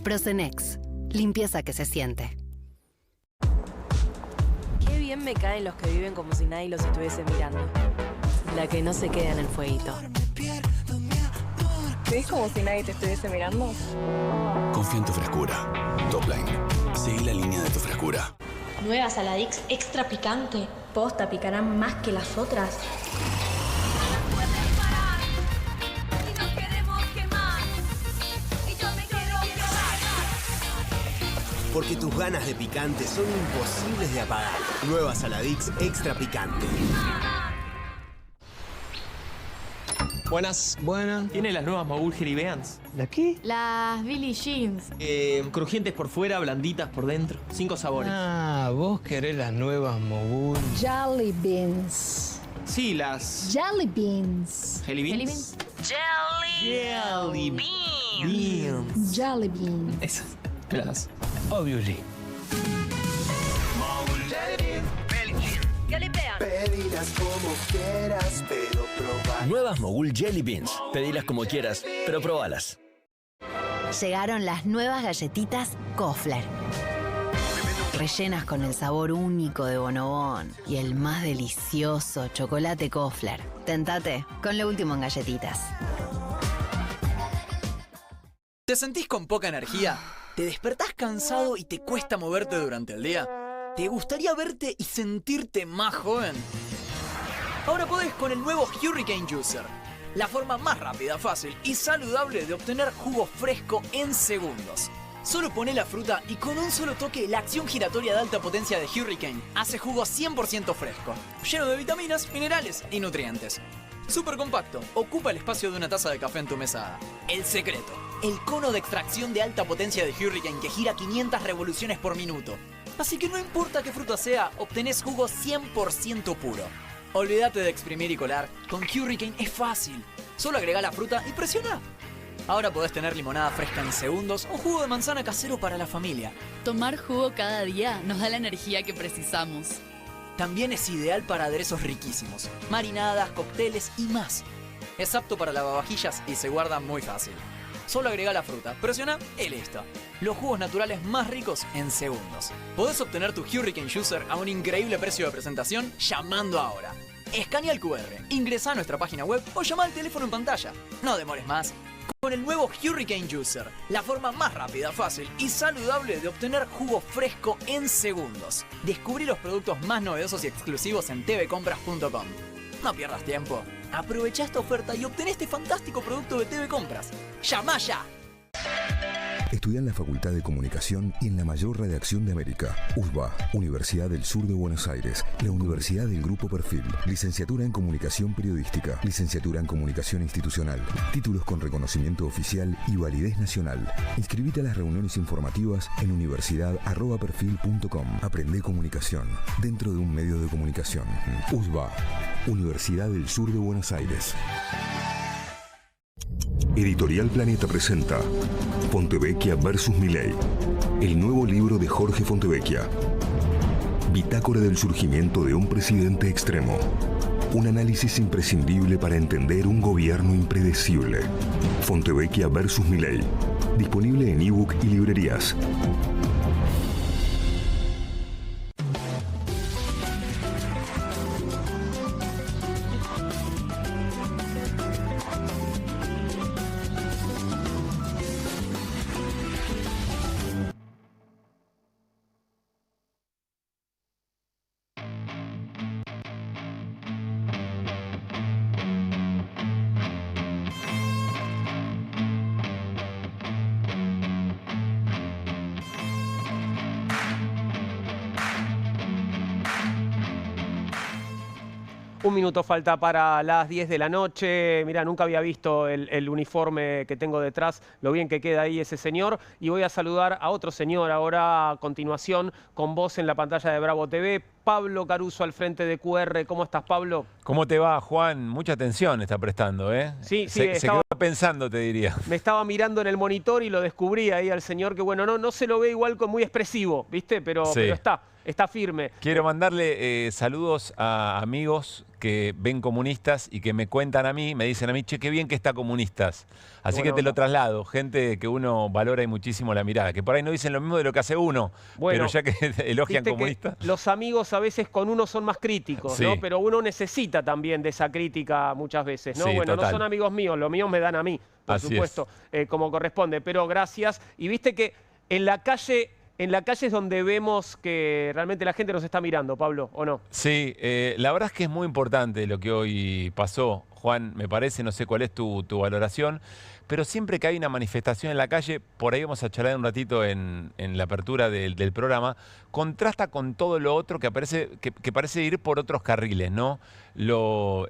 G: Prosenex, limpieza que se siente.
K: Qué bien me caen los que viven como si nadie los estuviese mirando. La que no se queda en el fueguito.
L: ¿Ves como si nadie te estuviese mirando?
H: Confía en tu frescura. Topline. Seguí la línea de tu frescura.
Q: Nueva Saladix extra picante. Posta, picarán más que las otras.
P: Porque tus ganas de picante son imposibles de apagar. Nueva Saladix extra picante.
R: Buenas.
S: Buenas.
R: ¿Tiene las nuevas Mogul Jerry Beans?
S: ¿La qué?
F: Las Billie Jeans.
R: Crujientes por fuera, blanditas por dentro. 5 sabores.
S: Ah, vos querés las nuevas Mogul.
T: Jelly beans.
R: Sí, las...
T: Jelly beans.
R: ¿Jelly beans?
F: Jelly
R: Beans.
T: Jelly beans.
R: Esas. Míralas.
S: Obviously.
P: Pedirás como quieras, pero probar. Nuevas Mogul Jelly Beans. Pedilas como quieras, pero probalas.
G: Llegaron las nuevas galletitas Kofler. Rellenas con el sabor único de Bonobón y el más delicioso chocolate Kofler. Tentate con lo último en galletitas.
U: ¿Te sentís con poca energía? ¿Te despertás cansado y te cuesta moverte durante el día? ¿Te gustaría verte y sentirte más joven? Ahora podés con el nuevo Hurricane Juicer, la forma más rápida, fácil y saludable de obtener jugo fresco en segundos. Solo poné la fruta y con un solo toque la acción giratoria de alta potencia de Hurricane hace jugo 100% fresco, lleno de vitaminas, minerales y nutrientes. Súper compacto, ocupa el espacio de una taza de café en tu mesada. El secreto, el cono de extracción de alta potencia de Hurricane que gira 500 revoluciones por minuto. Así que no importa qué fruta sea, obtenés jugo 100% puro. Olvídate de exprimir y colar, con Hurricane es fácil. Solo agrega la fruta y presiona. Ahora podés tener limonada fresca en segundos o jugo de manzana casero para la familia.
F: Tomar jugo cada día nos da la energía que precisamos.
U: También es ideal para aderezos riquísimos, marinadas, cócteles y más. Es apto para lavavajillas y se guarda muy fácil. Solo agrega la fruta, presiona y listo. Los jugos naturales más ricos en segundos. Podés obtener tu Hurricane Juicer a un increíble precio de presentación llamando ahora. Escanea el QR, ingresa a nuestra página web o llama al teléfono en pantalla. No demores más. Con el nuevo Hurricane Juicer, la forma más rápida, fácil y saludable de obtener jugo fresco en segundos. Descubrí los productos más novedosos y exclusivos en tvcompras.com. No pierdas tiempo. Aprovecha esta oferta y obtén este fantástico producto de TV Compras. ¡Llama ya!
V: Estudia en la Facultad de Comunicación y en la mayor redacción de América. USBA, Universidad del Sur de Buenos Aires. La Universidad del Grupo Perfil. Licenciatura en Comunicación Periodística. Licenciatura en Comunicación Institucional. Títulos con reconocimiento oficial y validez nacional. Inscribite a las reuniones informativas en universidad@perfil.com. Aprende comunicación dentro de un medio de comunicación. USBA, Universidad del Sur de Buenos Aires. Editorial Planeta presenta Fontevecchia vs. Milei, el nuevo libro de Jorge Fontevecchia. Bitácora del surgimiento de un presidente extremo. Un análisis imprescindible para entender un gobierno impredecible. Fontevecchia vs. Milei. Disponible en ebook y librerías.
A: Un minuto falta para las 10 de la noche. Mirá, nunca había visto el uniforme que tengo detrás, lo bien que queda ahí ese señor. Y voy a saludar a otro señor ahora a continuación con voz en la pantalla de Bravo TV. Pablo Caruso al frente de QR. ¿Cómo estás, Pablo?
I: ¿Cómo te va, Juan? Mucha atención está prestando, ¿eh?
A: Sí,
I: se quedó pensando, te diría.
A: Me estaba mirando en el monitor y lo descubrí ahí al señor que, bueno, no se lo ve igual con muy expresivo, ¿viste? Pero está firme.
I: Quiero mandarle saludos a amigos que ven Comunistas y que me cuentan a mí, me dicen a mí, che, qué bien que está Comunistas. Así que te lo traslado, gente que uno valora y muchísimo la mirada, que por ahí no dicen lo mismo de lo que hace uno, pero ya que elogian Comunistas.
A: Los amigos a veces con uno son más críticos, ¿no? Pero uno necesita también de esa crítica muchas veces, ¿no?
I: Sí,
A: bueno,
I: total.
A: No son amigos míos, los míos me dan a mí, por supuesto, como corresponde. Pero gracias. Y viste que en la calle es donde vemos que realmente la gente nos está mirando, Pablo, ¿o no?
I: Sí, la verdad es que es muy importante lo que hoy pasó, Juan, me parece, no sé cuál es tu valoración, pero siempre que hay una manifestación en la calle, por ahí vamos a charlar un ratito en la apertura del programa, contrasta con todo lo otro que parece ir por otros carriles, ¿no? Lo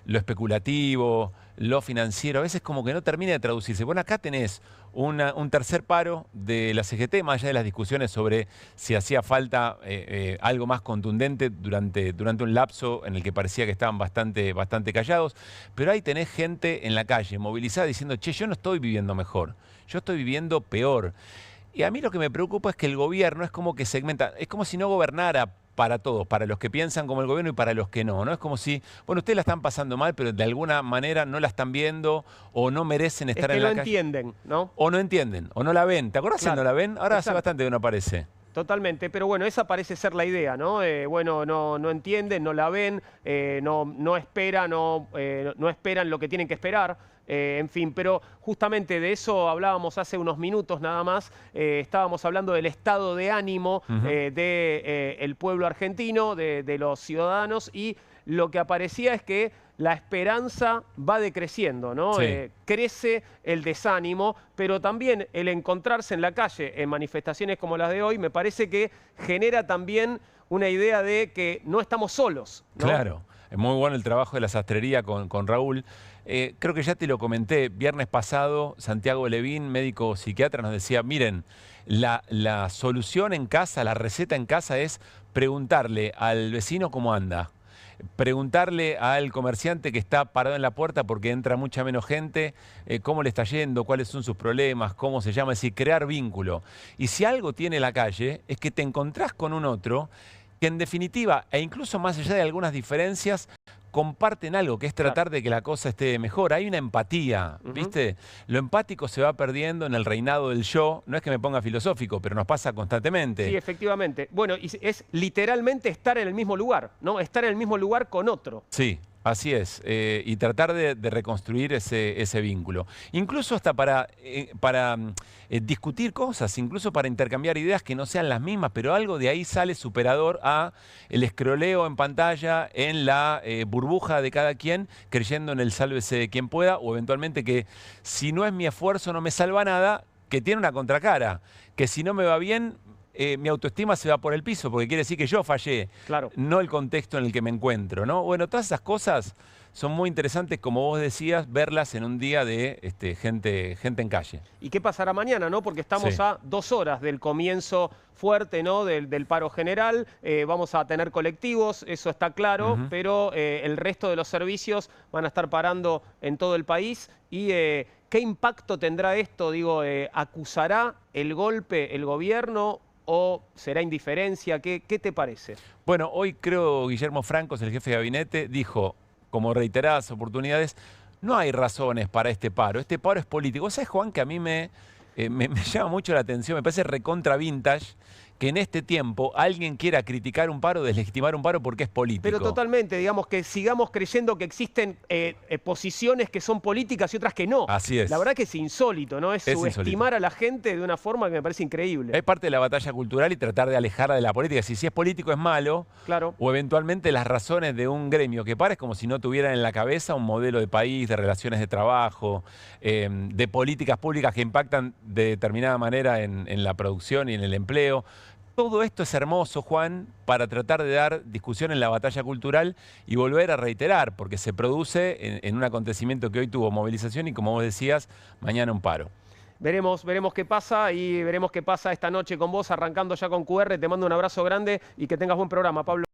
I: especulativo, lo financiero, a veces como que no termina de traducirse. Bueno, acá tenés un tercer paro de la CGT, más allá de las discusiones sobre si hacía falta algo más contundente durante un lapso en el que parecía que estaban bastante callados, pero ahí tenés gente en la calle movilizada diciendo, che, yo no estoy viviendo mejor, yo estoy viviendo peor. Y a mí lo que me preocupa es que el gobierno es como que segmenta, es como si no gobernara para todos, para los que piensan como el gobierno y para los que no, ¿no? Es como si, bueno, ustedes la están pasando mal, pero de alguna manera no la están viendo o no merecen estar en la calle.
A: No entienden, ¿no?
I: O no entienden, o no la ven. ¿Te acordás si no la ven? Ahora hace bastante que no aparece.
A: Totalmente, pero bueno, esa parece ser la idea, ¿no? Bueno, no entienden, no la ven, no esperan lo que tienen que esperar. En fin, pero justamente de eso hablábamos hace unos minutos nada más. Estábamos hablando del estado de ánimo del pueblo argentino, de los ciudadanos, y lo que aparecía es que la esperanza va decreciendo, ¿no?
I: Sí.
A: Crece el desánimo, pero también el encontrarse en la calle en manifestaciones como las de hoy me parece que genera también una idea de que no estamos solos, ¿no?
I: Claro, es muy bueno el trabajo de la sastrería con Raúl. Creo que ya te lo comenté, viernes pasado, Santiago Levín, médico psiquiatra, nos decía, miren, la solución en casa, la receta en casa es preguntarle al vecino cómo anda. Preguntarle al comerciante que está parado en la puerta porque entra mucha menos gente, cómo le está yendo, cuáles son sus problemas, cómo se llama, es decir, crear vínculo. Y si algo tiene la calle es que te encontrás con un otro que en definitiva, e incluso más allá de algunas diferencias, comparten algo, que es tratar de que la cosa esté mejor. Hay una empatía, ¿viste? Lo empático se va perdiendo en el reinado del yo. No es que me ponga filosófico, pero nos pasa constantemente.
A: Sí, efectivamente. Bueno, y es literalmente estar en el mismo lugar, ¿no? Estar en el mismo lugar con otro.
I: Sí. Así es, y tratar de reconstruir ese vínculo. Incluso hasta para discutir cosas, incluso para intercambiar ideas que no sean las mismas, pero algo de ahí sale superador a el escroleo en pantalla, en la burbuja de cada quien, creyendo en el sálvese de quien pueda, o eventualmente que si no es mi esfuerzo no me salva nada, que tiene una contracara, que si no me va bien, mi autoestima se va por el piso, porque quiere decir que yo fallé, no el contexto en el que me encuentro, ¿no? Bueno, todas esas cosas son muy interesantes, como vos decías, verlas en un día de gente en calle.
A: ¿Y qué pasará mañana, no? Porque estamos a 2 horas del comienzo fuerte, ¿no? del paro general. Vamos a tener colectivos, eso está claro, pero el resto de los servicios van a estar parando en todo el país. Y ¿qué impacto tendrá esto? Digo, ¿acusará el golpe el gobierno o será indiferencia? ¿Qué te parece?
I: Bueno, hoy creo Guillermo Francos, el jefe de gabinete, dijo, como reiteradas oportunidades, no hay razones para este paro es político. ¿Sabes, Juan, que a mí me llama mucho la atención, me parece recontra vintage que en este tiempo alguien quiera criticar un paro, deslegitimar un paro porque es político?
A: Pero totalmente, digamos que sigamos creyendo que existen posiciones que son políticas y otras que no.
I: Así es.
A: La verdad que es insólito, ¿no? Es subestimar a la gente de una forma que me parece increíble.
I: Es parte de la batalla cultural y tratar de alejarla de la política. Si es político es malo, o eventualmente las razones de un gremio que para es como si no tuvieran en la cabeza un modelo de país, de relaciones de trabajo, de políticas públicas que impactan de determinada manera en la producción y en el empleo. Todo esto es hermoso, Juan, para tratar de dar discusión en la batalla cultural y volver a reiterar, porque se produce en un acontecimiento que hoy tuvo movilización y, como vos decías, mañana un paro.
A: Veremos qué pasa y veremos qué pasa esta noche con vos, arrancando ya con QR. Te mando un abrazo grande y que tengas buen programa, Pablo.